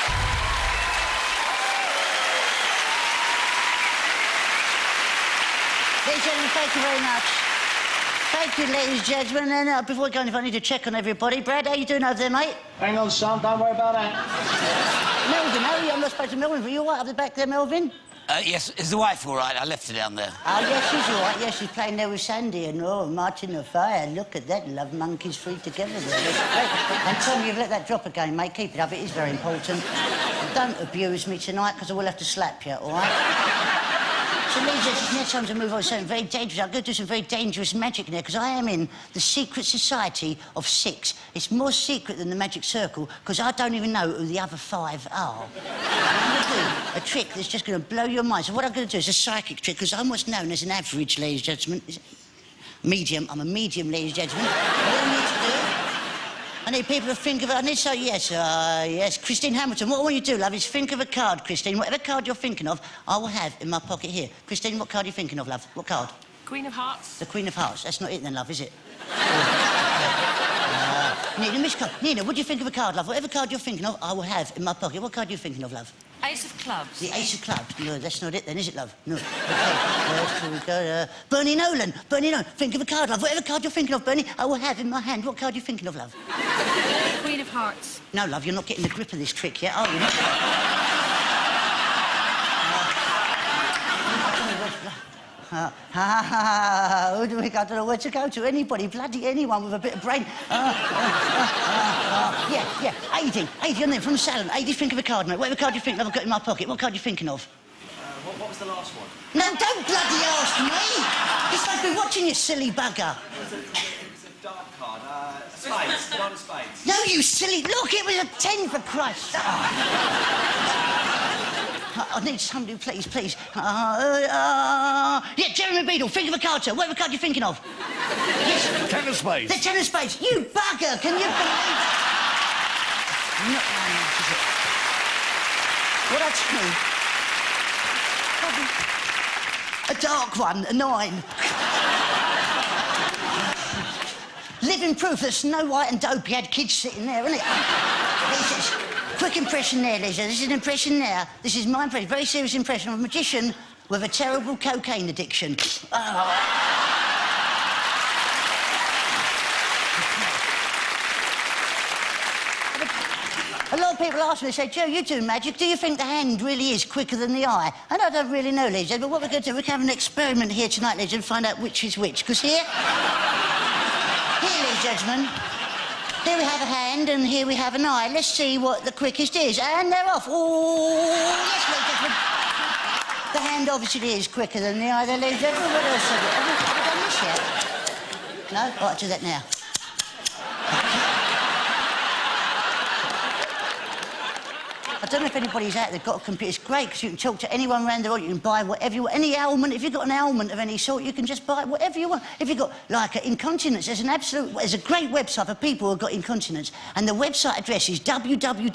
S6: Ladies and gentlemen, thank you very much. Thank you, ladies and gentlemen. And before we go on, if I need to check on everybody. Brad, how you doing over there, mate?
S13: Hang on, son, don't worry about that.
S6: Melvin, how are you? I'm not supposed to Melvin. Are you all right up the back there, Melvin?
S14: Yes, is the wife all right? I left her down there.
S6: Oh, yes, she's all right. Yes, she's playing there with Sandy and, oh, marching the fire. Look at that, love monkeys free together there. That's great. And Tom, you've let that drop again, mate. Keep it up. It is very important. And don't abuse me tonight, because I will have to slap you, all right? So, ladies and gentlemen, it's now time to move on to something very dangerous. I'm going to do some very dangerous magic now, because I am in the secret society of 6. It's more secret than the magic circle, because I don't even know who the other 5 are. I'm going to do a trick that's just going to blow your mind. So what I'm going to do is a psychic trick, because I'm what's known as an average, ladies and gentlemen. Medium. I'm a medium, ladies and gentlemen. What I need to do, I need people to think of it. I need to say yes, yes. Christine Hamilton, what I want you to do, love, is think of a card, Christine. Whatever card you're thinking of, I will have in my pocket here. Christine, what card are you thinking of, love? What card?
S5: Queen of Hearts.
S6: The Queen of Hearts. That's not it then, love, is it? Nina, Miss Card. Nina, what do you think of a card, love? Whatever card you're thinking of, I will have in my pocket. What card are you thinking of, love?
S5: Ace of Clubs.
S6: The Ace of Clubs. No, that's not it then, is it, love? No. Okay. Here we go. Bernie Nolan. Bernie Nolan. Think of a card, love. Whatever card you're thinking of, Bernie, I will have in my hand. What card are you thinking of, love?
S5: Queen of Hearts.
S6: No, love, you're not getting the grip of this trick yet, are you? Who do we got? I don't know where to go to. Anybody, bloody anyone with a bit of brain. Yeah. Aidy, your name from Salem. Aidy, think of a card, mate. Whatever card you think of, I've got in my pocket. What card are you thinking of?
S13: What was the last one?
S6: No, don't bloody ask me. You're supposed to be watching, you silly bugger.
S13: It was a dark card. Spades. Nine of spades.
S6: No, you silly... Look, it was a 10, for Christ's sake. I need somebody, please. Yeah, Jeremy Beadle, think of a card, sir. Whatever card you're thinking of. Yes.
S1: 10 of spades.
S6: The 10 of spades. You bugger, can you believe... Not very much, is it? What I tell you? A dark one, a 9. Living proof that Snow White and Dopey had kids sitting there, isn't it? He says, quick impression there, Lisa. This is an impression there. This is my impression, very serious impression of a magician with a terrible cocaine addiction. A lot of people ask me, they say, Joe, you do magic. Do you think the hand really is quicker than the eye? And I don't really know, ladies, but what we're going to do, we're going to have an experiment here tonight, ladies, and find out which is which. Because here, ladies and gentlemen, here we have a hand and here we have an eye. Let's see what the quickest is. And they're off. Oh, yes, ladies and gentlemen. The hand obviously is quicker than the eye, ladies and gentlemen. What else have we done this yet? No? All right, do that now. I don't know if anybody's out there got a computer. It's great because you can talk to anyone around the world. You can buy whatever you want. Any ailment. If you've got an ailment of any sort, you can just buy whatever you want. If you've got, like, incontinence, there's a great website for people who've got incontinence. And the website address is www.//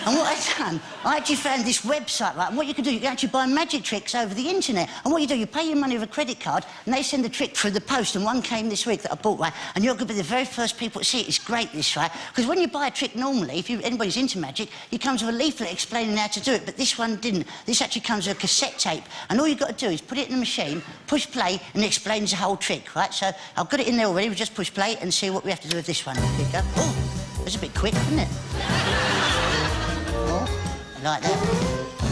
S6: And what I've done, I actually found this website, right? And what you can do, you can actually buy magic tricks over the internet. And what you do, you pay your money with a credit card, and they send the trick through the post. And one came this week that I bought, right? And you're going to be the very first people to see it. It's great, this, right? Because when you buy a trick normally, if anybody's into magic, it comes with a leaflet explaining how to do it. But this one didn't. This actually comes with a cassette tape. And all you've got to do is put it in the machine, push play, and it explains the whole trick, right? So I've got it in there already. We just push play and see what we have to do with this one. Here we go. Oh, that's a bit quick, isn't it? Like that.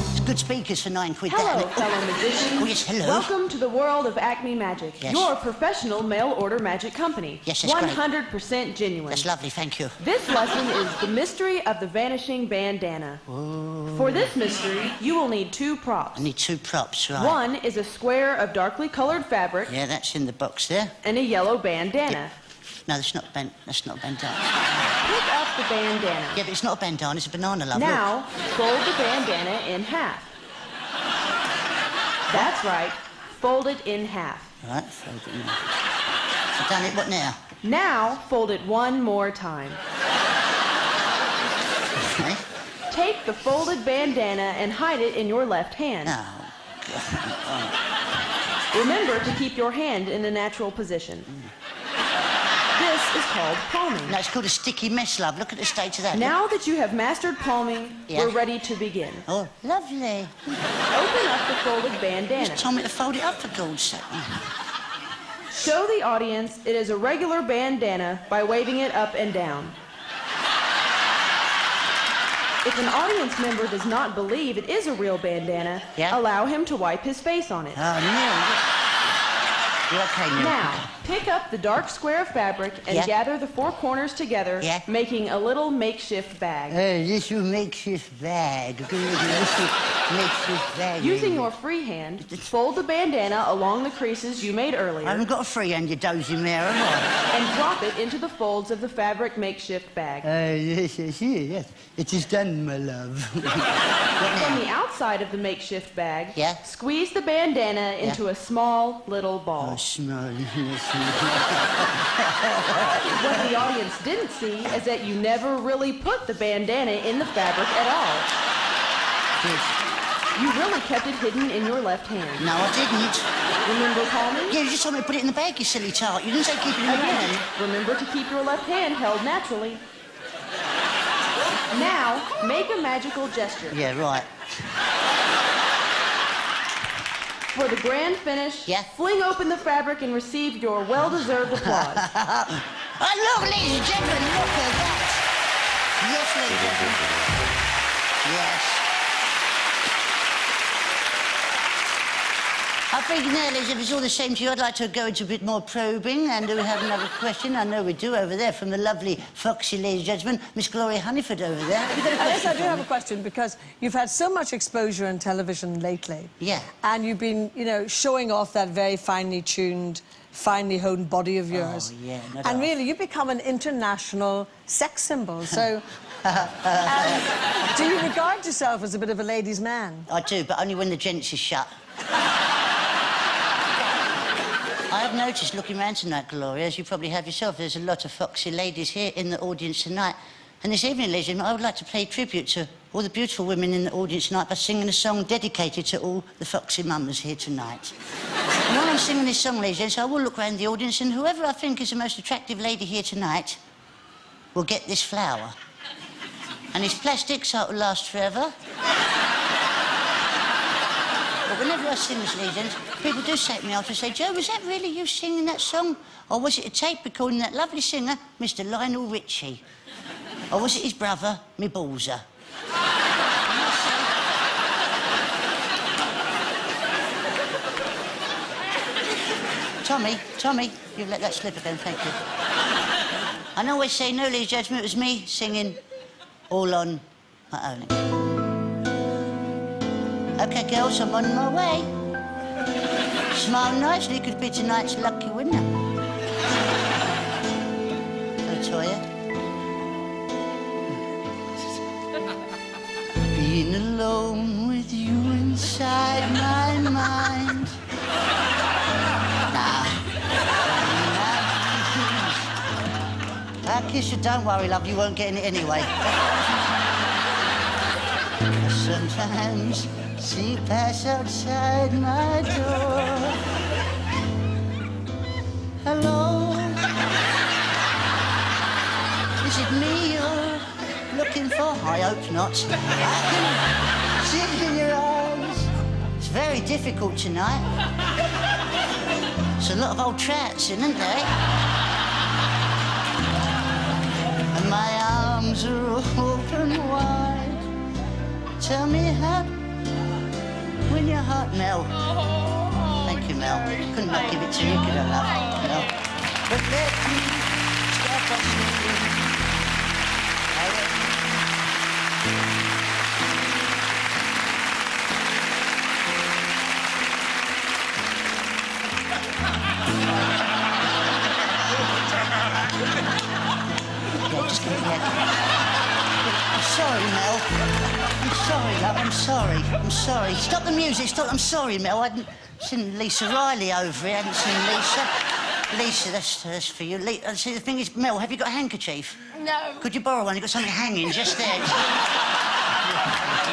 S6: It's good speakers for £9.
S15: Hello, fellow magicians.
S6: Oh, yes, hello.
S15: Welcome to the world of Acme Magic,
S6: Yes.
S15: your professional mail-order magic company.
S6: Yes, that's great.
S15: 100% genuine.
S6: That's lovely, thank you.
S15: This lesson is the mystery of the vanishing bandana.
S6: Ooh.
S15: For this mystery, you will need 2 props.
S6: I need 2 props, right.
S15: One is a square of darkly colored fabric.
S6: Yeah, that's in the box there.
S15: And a yellow bandana.
S6: Yeah. No, that's not a bandana.
S15: Pick up the bandana.
S6: Yeah, but it's not a bandana, it's a banana, love.
S15: Now, fold the bandana in half. That's right. Fold it in half.
S6: Right, fold it in half. I've done it, what now?
S15: Now, fold it one more time.
S6: Okay.
S15: Take the folded bandana and hide it in your left hand.
S6: Oh, God.
S15: Remember to keep your hand in a natural position. This is called palming.
S6: No, it's called a sticky mess, love. Look at the state of that.
S15: Now that you have mastered palming,
S6: Yeah.
S15: we're ready to begin.
S6: Oh, lovely.
S15: Open up the folded bandana.
S6: Just told me to fold it up, for God's sake.
S15: Show the audience it is a regular bandana by waving it up and down. If an audience member does not believe it is a real bandana, allow him to wipe his face on it.
S6: Oh, no. You're okay, Neil.
S15: Now, pick up the dark square of fabric and gather the 4 corners together, making a little makeshift bag.
S6: This will makeshift bag. Makeshift bag.
S15: Using your free hand, fold the bandana along the creases you made earlier.
S6: I haven't got a free hand, you dozy mare, have I?
S15: And drop it into the folds of the fabric makeshift bag.
S6: Yes. It is done, my love.
S15: From the outside of the makeshift bag, squeeze the bandana into a small little ball.
S6: Small.
S15: What the audience didn't see is that you never really put the bandana in the fabric at all. You really kept it hidden in your left hand.
S6: No, I didn't.
S15: Remember palming?
S6: Yeah, you just told me to put it in the bag, you silly tart. You didn't say keep it in the
S15: Again,
S6: hand.
S15: remember to keep your left hand held naturally. Now, make a magical gesture.
S6: Yeah, right.
S15: For the grand finish, fling open the fabric and receive your well-deserved applause.
S6: Oh, look, ladies and gentlemen, look at that. Yes, ladies and gentlemen. Yes. I think now, ladies, if it's all the same to you, I'd like to go into a bit more probing. And do we have another question? I know we do over there from the lovely, foxy ladies and gentlemen, Miss Gloria Honeyford over there. Have you got a question?
S3: Yes, I do have a question, because you've had so much exposure on television lately.
S6: Yeah.
S3: And you've been, you know, showing off that very finely tuned, finely honed body of yours.
S6: Oh, yeah.
S3: And really, you've become an international sex symbol. So, do you regard yourself as a bit of a ladies' man?
S6: I do, but only when the gents is shut. I have noticed, looking around tonight, Gloria, as you probably have yourself, there's a lot of foxy ladies here in the audience tonight. And this evening, ladies and gentlemen, I would like to pay tribute to all the beautiful women in the audience tonight by singing a song dedicated to all the foxy mamas here tonight. And while I'm singing this song, ladies and gents, I will look around the audience, and whoever I think is the most attractive lady here tonight will get this flower. And it's plastic, so it'll last forever. But whenever I sing this, ladies and gents, people do say to me after, say, Joe, was that really you singing that song? Or was it a tape recording that lovely singer, Mr. Lionel Richie? Or was it his brother, me Balzer? Tommy, you've let that slip again, thank you. I always say, no, ladies and gentlemen, it was me singing all on my own. OK, girls, I'm on my way. Smile nicely, could be tonight's lucky winner. Toya. Being alone with you inside my mind. I'll kiss you, don't worry, love, you won't get in it anyway. Sometimes see you pass outside my door. Hello? Is it me you're looking for? I hope not. I can see it in your eyes. It's very difficult tonight. There's a lot of old trats in, isn't there? And my arms are open wide. Tell me how, when your heart, Mel. Thank you, Mel. Couldn't not give it to you, could I, love? Mel. But let me stop us moving. I'm sorry, Mel. I'm sorry, love. I'm sorry. Stop the music. Stop. I'm sorry, Mel. I hadn't seen Lisa Riley over here. I hadn't seen Lisa. Lisa, that's for you. See, the thing is, Mel, have you got a handkerchief?
S9: No.
S6: Could you borrow one? You've got something hanging just there.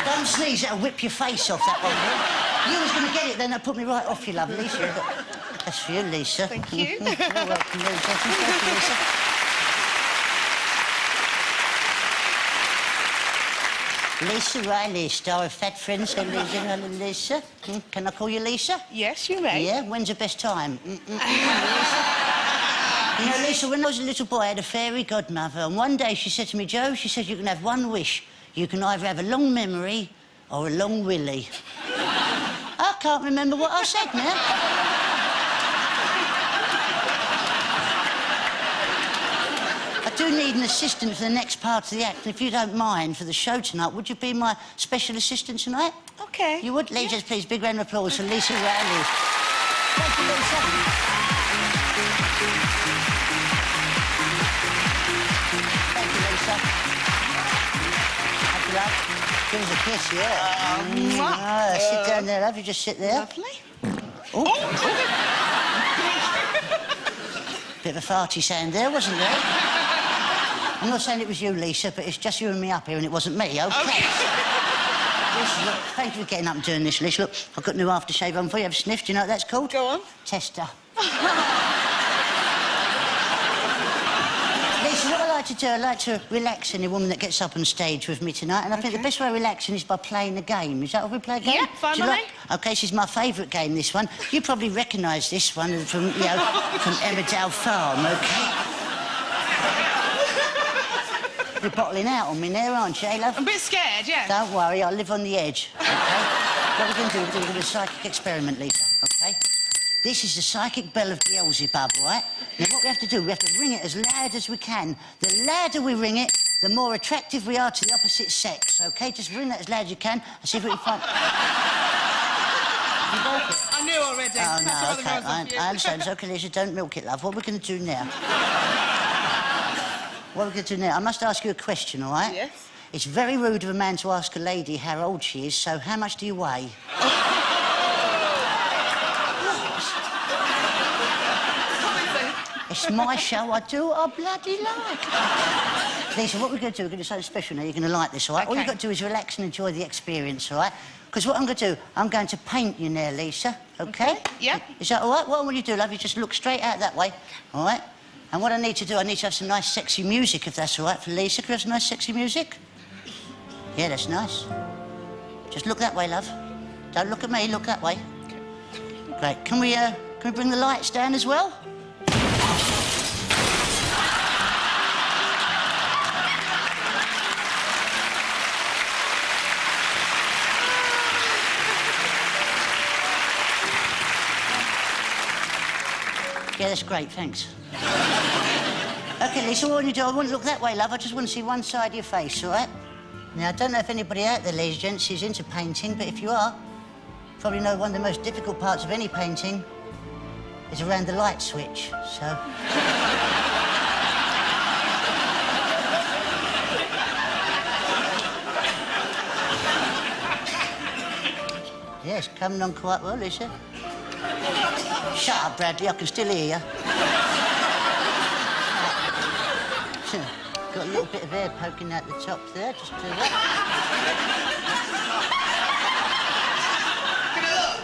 S6: Don't sneeze. That'll whip your face off, that one. You was going to get it, then that put me right off you, love, Lisa. That's for you, Lisa.
S9: Thank you.
S6: You're welcome, Lisa. Thank you, Lisa. Lisa Riley, star of Fat Friends. Hello, Lisa. Can I call you Lisa?
S9: Yes, you may.
S6: Yeah? When's the best time? Lisa? You know, Lisa, when I was a little boy, I had a fairy godmother, and one day she said to me, Joe, she said, you can have one wish. You can either have a long memory or a long willy. I can't remember what I said now. I do need an assistant for the next part of the act, and if you don't mind, for the show tonight, would you be my special assistant tonight?
S9: OK.
S6: You would? Ladies, please, big round of applause for Lisa Riley. Thank you, Lisa. Thank you, Lisa. Thank you, love. Give us a kiss, yeah. Sit down there, love. You just sit there.
S9: Lovely.
S6: Oh. Bit of a farty sound there, wasn't there? I'm not saying it was you, Lisa, but it's just you and me up here, and it wasn't me, OK? Lisa, look, thank you for getting up and doing this, Lisa. Look, I've got new aftershave on for you. Have a sniff. Do you know what that's called?
S9: Go on.
S6: Tester. Lisa, what I like to do, I like to relax any woman that gets up on stage with me tonight, and I think the best way of relaxing is by playing a game. Is that what we play a game?
S9: Yeah, fine by me.
S6: OK, this is my favourite game, this one. You probably recognise this one from, you know, from Emmerdale Farm, OK? You're bottling out on me there, aren't you, eh, love?
S9: I'm a bit scared, yeah.
S6: Don't worry, I live on the edge, OK? What we're going to do, we're going to do a psychic experiment, Lisa, OK? This is the psychic bell of Beelzebub, right? Now, what we have to do, we have to ring it as loud as we can. The louder we ring it, the more attractive we are to the opposite sex, OK? Just ring that as loud as you can and see if we can find... You broke it?
S9: I knew already.
S6: Oh, no, OK, I understand. It's OK, Lisa, don't milk it, love. What are we going to do now? What are we going to do now? I must ask you a question, all right?
S9: Yes.
S6: It's very rude of a man to ask a lady how old she is, so how much do you weigh? It's my show. I do what I bloody like. Lisa, what we're going to do, we're going to do something special now. You're going to like this, all right?
S15: Okay.
S6: All you've got to do is relax and enjoy the experience, all right? Because what I'm going to do, I'm going to paint you now, Lisa, OK?
S15: Yep.
S6: Is that all right? What I want you to do, love, you just look straight out that way, all right? And what I need to do, I need to have some nice, sexy music, if that's all right for Lisa. Can we have some nice, sexy music? Yeah, that's nice. Just look that way, love. Don't look at me, look that way. Great. Can we bring the lights down as well? Yeah, that's great, thanks. OK, Lisa, what I want you to do, I want to look that way, love. I just want to see one side of your face, all right? Now, I don't know if anybody out there, ladies and gents, is into painting, but if you are, you probably know one of the most difficult parts of any painting is around the light switch, so... Yes, coming on quite well, Lisa. Shut up, Bradley, I can still hear you. Got a little bit of air poking out the top there, just do that.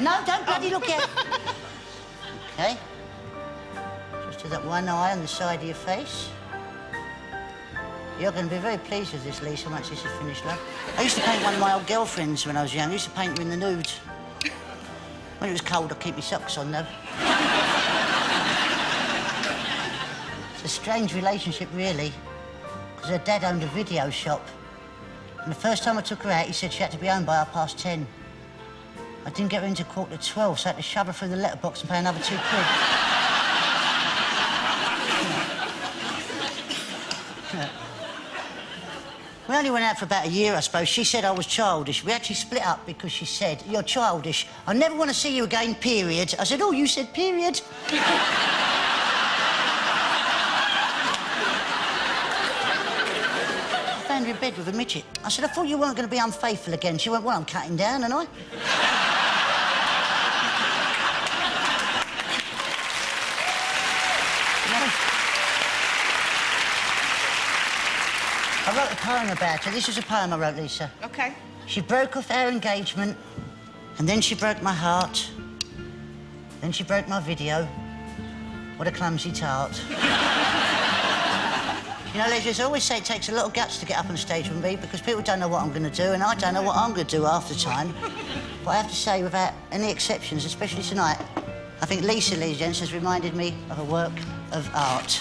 S6: No, don't bloody look at it. OK. Just do that one eye on the side of your face. You're going to be very pleased with this, Lisa, once this is finished, love. I used to paint one of my old girlfriends when I was young. I used to paint her in the nude. When it was cold, I'd keep my socks on, though. It's a strange relationship, really, because her dad owned a video shop. And the first time I took her out, he said she had to be home by 10:30. I didn't get her into 11:45, so I had to shove her through the letterbox and pay another £2. We only went out for about a year, I suppose. She said I was childish. We actually split up because she said, "You're childish. I never want to see you again, period." I said, "Oh, you said period?" I found her in bed with a midget. I said, "I thought you weren't going to be unfaithful again." She went, "Well, I'm cutting down, and I..." I wrote a poem about her. This was a poem I wrote, Lisa.
S15: OK.
S6: She broke off our engagement, and then she broke my heart. Then she broke my video. What a clumsy tart. You know, ladies, I always say it takes a lot of guts to get up on stage with me because people don't know what I'm going to do, and I don't know what I'm going to do half the time. But I have to say, without any exceptions, especially tonight, I think Lisa, ladies and gents, has reminded me of a work of art.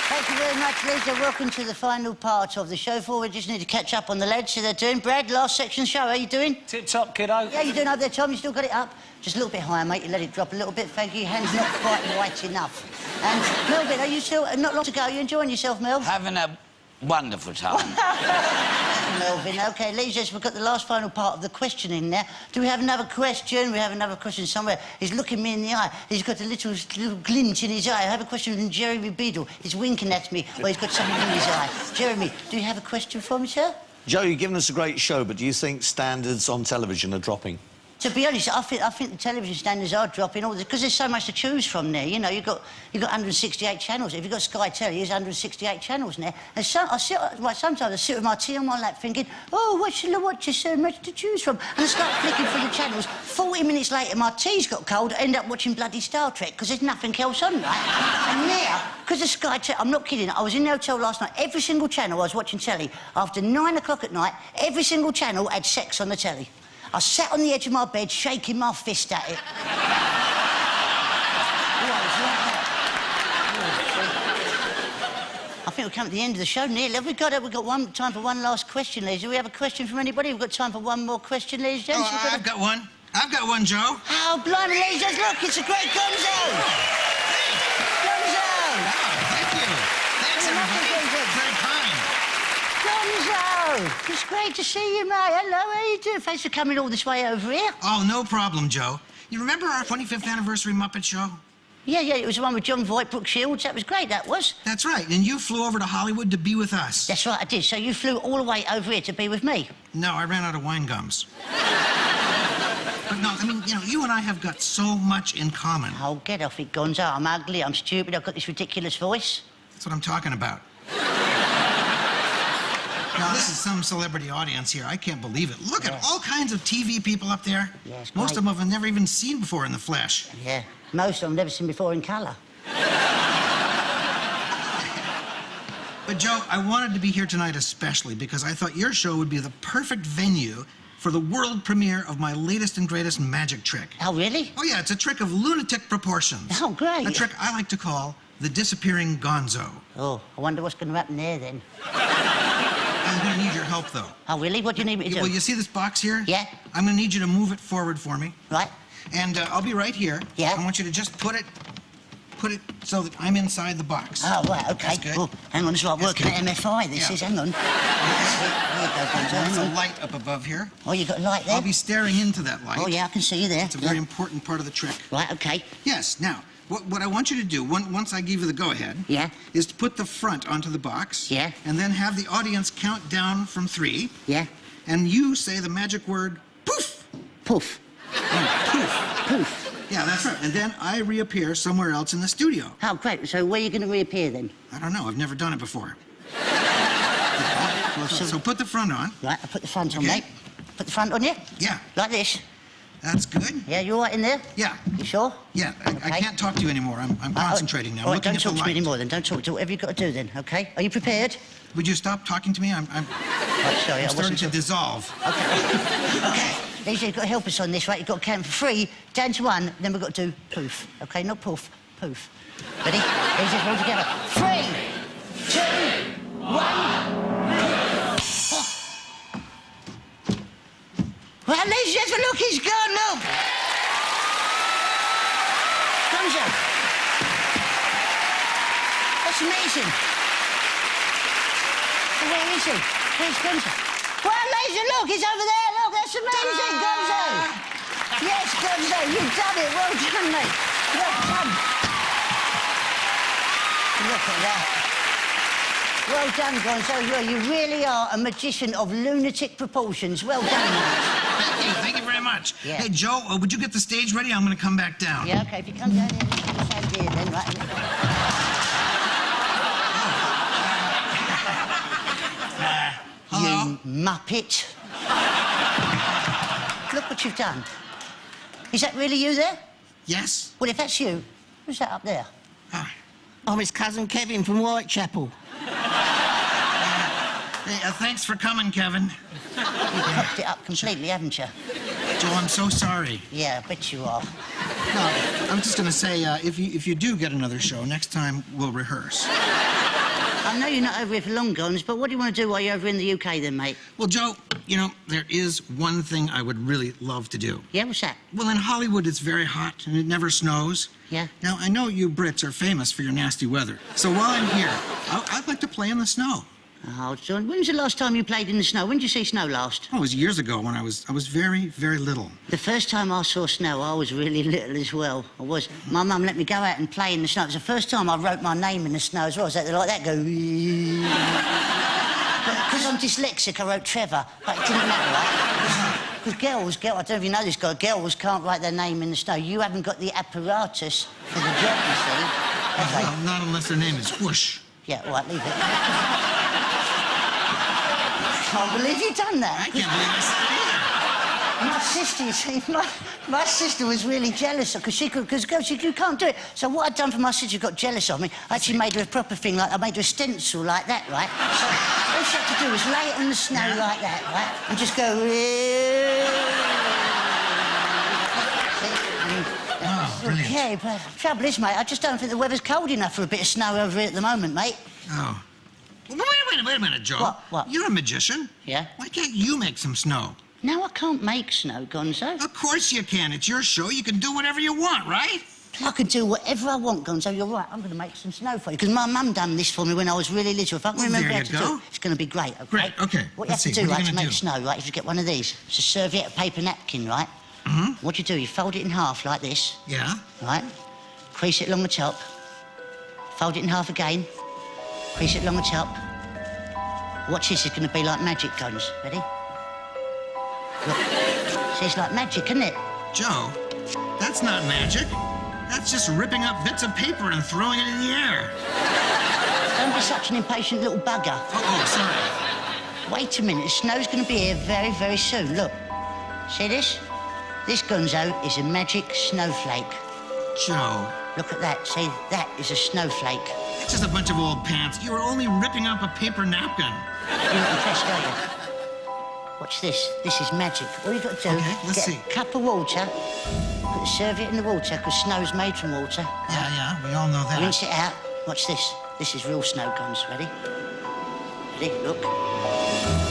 S6: Thank you very much, Lisa. Welcome to the final part of the show. We just need to catch up on the lads, so they're doing. Brad, last section show, how are you doing?
S14: Tip-top, kiddo.
S6: Yeah, you're doing over there, Tom. You still got it up? Just a little bit higher, mate. You let it drop a little bit. Thank you. Your hand's not quite white enough. And, Melvin, are you still... Not long to go. Are you enjoying yourself, Mel?
S14: Having a wonderful time.
S6: Melvin, OK, ladies, we've got the last final part of the questioning now. Do we have another question? We have another question somewhere. He's looking me in the eye. He's got a little glint in his eye. I have a question from Jeremy Beadle. He's winking at me. Well, he's got something in his eye. Jeremy, do you have a question for me, sir?
S16: Joe, you've given us a great show, but do you think standards on television are dropping?
S6: To be honest, I think the television standards are dropping all because there's so much to choose from there. You know, you've got 168 channels. If you've got Sky Telly, there's 168 channels now. And sometimes I sit with my tea on my lap thinking, "Oh, what shall I watch? There's so much to choose from." And I start flicking through the channels. 40 minutes later, my tea's got cold. I end up watching bloody Star Trek because there's nothing else on, right? And now, because of Sky Telly, I'm not kidding. I was in the hotel last night. Every single channel I was watching telly after 9 o'clock at night. Every single channel had sex on the telly. I sat on the edge of my bed, shaking my fist at it. I think we've come to the end of the show nearly. Have we got time for one last question, ladies? Do we have a question from anybody? We've got time for one more question, ladies and gents.
S17: Oh, I've got one. I've got one, Joe.
S6: Oh, blimey, ladies and gents, look, it's a great Gonzo! Gonzo!
S17: Oh, thank you. Thanks, everybody. Very kind.
S6: Gonzo! It's great to see you, mate. Hello, how you doing? Thanks for coming all this way over here.
S17: Oh, no problem, Joe. You remember our 25th anniversary Muppet Show?
S6: Yeah, it was the one with John Voight, Brooke Shields. That was great, that was.
S17: That's right, and you flew over to Hollywood to be with us.
S6: That's right, I did. So you flew all the way over here to be with me?
S17: No, I ran out of wine gums. But no, I mean, you and I have got so much in common.
S6: Oh, get off it, Gonzo. I'm ugly, I'm stupid, I've got this ridiculous voice.
S17: That's what I'm talking about. Now, this is some celebrity audience here. I can't believe it. Look at all kinds of TV people up there.
S6: Yeah, it's
S17: Most
S6: great.
S17: of them I've never even seen before in the flesh.
S6: Yeah, most of them never seen before in colour.
S17: But, Joe, I wanted to be here tonight especially because I thought your show would be the perfect venue for the world premiere of my latest and greatest magic trick.
S6: Oh, really?
S17: Oh, yeah, it's a trick of lunatic proportions.
S6: Oh, great.
S17: A trick I like to call the disappearing gonzo.
S6: Oh, I wonder what's going to happen there, then.
S17: I'm going to need your help, though.
S6: Oh, really? What do you need me to do?
S17: Well, you see this box here?
S6: Yeah.
S17: I'm going to need you to move it forward for me.
S6: Right.
S17: And I'll be right here.
S6: Yeah.
S17: I want you to just put it so that I'm inside the box.
S6: Oh, right, OK.
S17: That's good.
S6: Oh, hang on, it's like working at MFI, this is. Hang on. There you go, Gonzo.
S17: There's
S6: Hang
S17: a
S6: on.
S17: light up above here.
S6: Oh, you got a light there?
S17: I'll be staring into that light.
S6: Oh, yeah, I can see you there.
S17: It's a very important part of the trick.
S6: Right, OK.
S17: Yes. Now, what I want you to do, once I give you the go-ahead,
S6: Yeah.
S17: is to put the front onto the box.
S6: Yeah.
S17: And then have the audience count down from 3.
S6: Yeah.
S17: And you say the magic word, poof.
S6: Poof.
S17: No, poof.
S6: Poof.
S17: Yeah, that's right. And then I reappear somewhere else in the studio.
S6: Oh, great. So where are you going to reappear, then?
S17: I don't know. I've never done it before. So put the front on.
S6: Right, I'll put the front on,
S17: Okay.
S6: mate. Put the front on you?
S17: Yeah.
S6: Like this?
S17: That's good.
S6: Yeah, you all right in there?
S17: Yeah.
S6: You sure?
S17: Yeah, I can't talk to you anymore. I'm concentrating now.
S6: All right,
S17: Looking
S6: don't
S17: at the
S6: talk to me
S17: light.
S6: anymore, then. Don't talk to whatever you've got to do, then, OK? Are you prepared?
S17: Would you stop talking to me? I'm
S6: Right, sorry,
S17: I'm
S6: I
S17: starting
S6: wasn't...
S17: to dissolve.
S6: OK. Lisa, you've got to help us on this, right? You've got to count from 3, down to 1, then we've got to do poof. OK? Not poof, poof. Ready? Let's just roll together. 3, 2, 1... Well, ladies and gentlemen, look, he's gone, look! Gonzo. That's amazing. Where is he? Where's Gonzo? Well, ladies and look, he's over there, look, that's amazing, Gonzo! Yes, Gonzo, you've done it, well done, mate. Well done. Look at that. Well done, Gonzo. Well, you really are a magician of lunatic proportions. Well done, mate.
S17: Thank you very much.
S6: Yeah.
S17: Hey, Joe, would you get the stage ready? I'm going to come back down.
S6: Yeah, OK, if you come down here, you stand here then, right?
S17: Hello?
S6: You muppet. Look what you've done. Is that really you there?
S17: Yes.
S6: Well, if that's you, who's that up there?
S18: Oh, it's Cousin Kevin from Whitechapel.
S17: Hey, thanks for coming, Kevin.
S6: You've fucked it up completely, haven't you?
S17: Joe, I'm so sorry.
S6: Yeah, I bet you are.
S17: No, I'm just going to say, if you do get another show, next time we'll rehearse.
S6: I know you're not over here for long, Gons, but what do you want to do while you're over in the UK, then, mate?
S17: Well, Joe, there is one thing I would really love to do.
S6: Yeah, what's that?
S17: Well, in Hollywood, it's very hot and it never snows.
S6: Yeah?
S17: Now, I know you Brits are famous for your nasty weather. So while I'm here, I'd like to play in the snow.
S6: Oh, John, when's the last time you played in the snow? When did you see snow last?
S17: Oh, it was years ago when I was very, very little.
S6: The first time I saw snow, I was really little as well. I was. My mum let me go out and play in the snow. It was the first time I wrote my name in the snow as well. So like that, go... Because I'm dyslexic, I wrote Trevor. But it didn't matter, right? Because girls, I don't know if you know this guy, girls can't write their name in the snow. You haven't got the apparatus for the job, you see. Okay.
S17: Well, not unless their name is Whoosh.
S6: Yeah, all right, leave it. I can't believe you've done that.
S17: I can't believe I said it either.
S6: My sister, you see, my sister was really jealous because you can't do it. So what I'd done for my sister, got jealous of me. I actually made her a proper thing, like I made her a stencil like that, right? So all she had to do was lay it on the snow like that, right? And just go...
S17: Oh, brilliant.
S6: Okay, but the trouble is, mate, I just don't think the weather's cold enough for a bit of snow over here at the moment, mate.
S17: Oh. Well, wait a minute, Joe.
S6: What?
S17: You're a magician.
S6: Yeah?
S17: Why can't you make some snow?
S6: No, I can't make snow, Gonzo.
S17: Of course you can. It's your show. You can do whatever you want, right?
S6: I can do whatever I want, Gonzo. You're right. I'm going to make some snow for you. Because my mum done this for me when I was really little. If I can remember
S17: there
S6: how
S17: you
S6: to
S17: go.
S6: do it, it's going to be great, OK?
S17: Great, OK.
S6: What you have to do, right, to make snow, right, is you get one of these. It's a serviette, a paper napkin, right? What you do, you fold it in half like this.
S17: Yeah.
S6: Right? Crease it along the top. Fold it in half again. Crease it along the top. Watch this, it's going to be like magic guns. Ready? Look. See, it's like magic, isn't it?
S17: Joe, that's not magic. That's just ripping up bits of paper and throwing it in the air.
S6: Don't be such an impatient little bugger.
S17: Oh, sorry.
S6: Wait a minute, the snow's going to be here very, very soon. Look. See this? This gonzo is a magic snowflake.
S17: Joe.
S6: Look at that. See, that is a snowflake.
S17: It's just a bunch of old pants. You were only ripping up a paper napkin.
S6: You're not impressed, are you? Watch this. This is magic. All you've got to do is get a cup of water, put the serviette in the water, because snow's made from water.
S17: Yeah, we all know that.
S6: Rinse it out. Watch this. This is real snow guns. Ready? Ready? Look.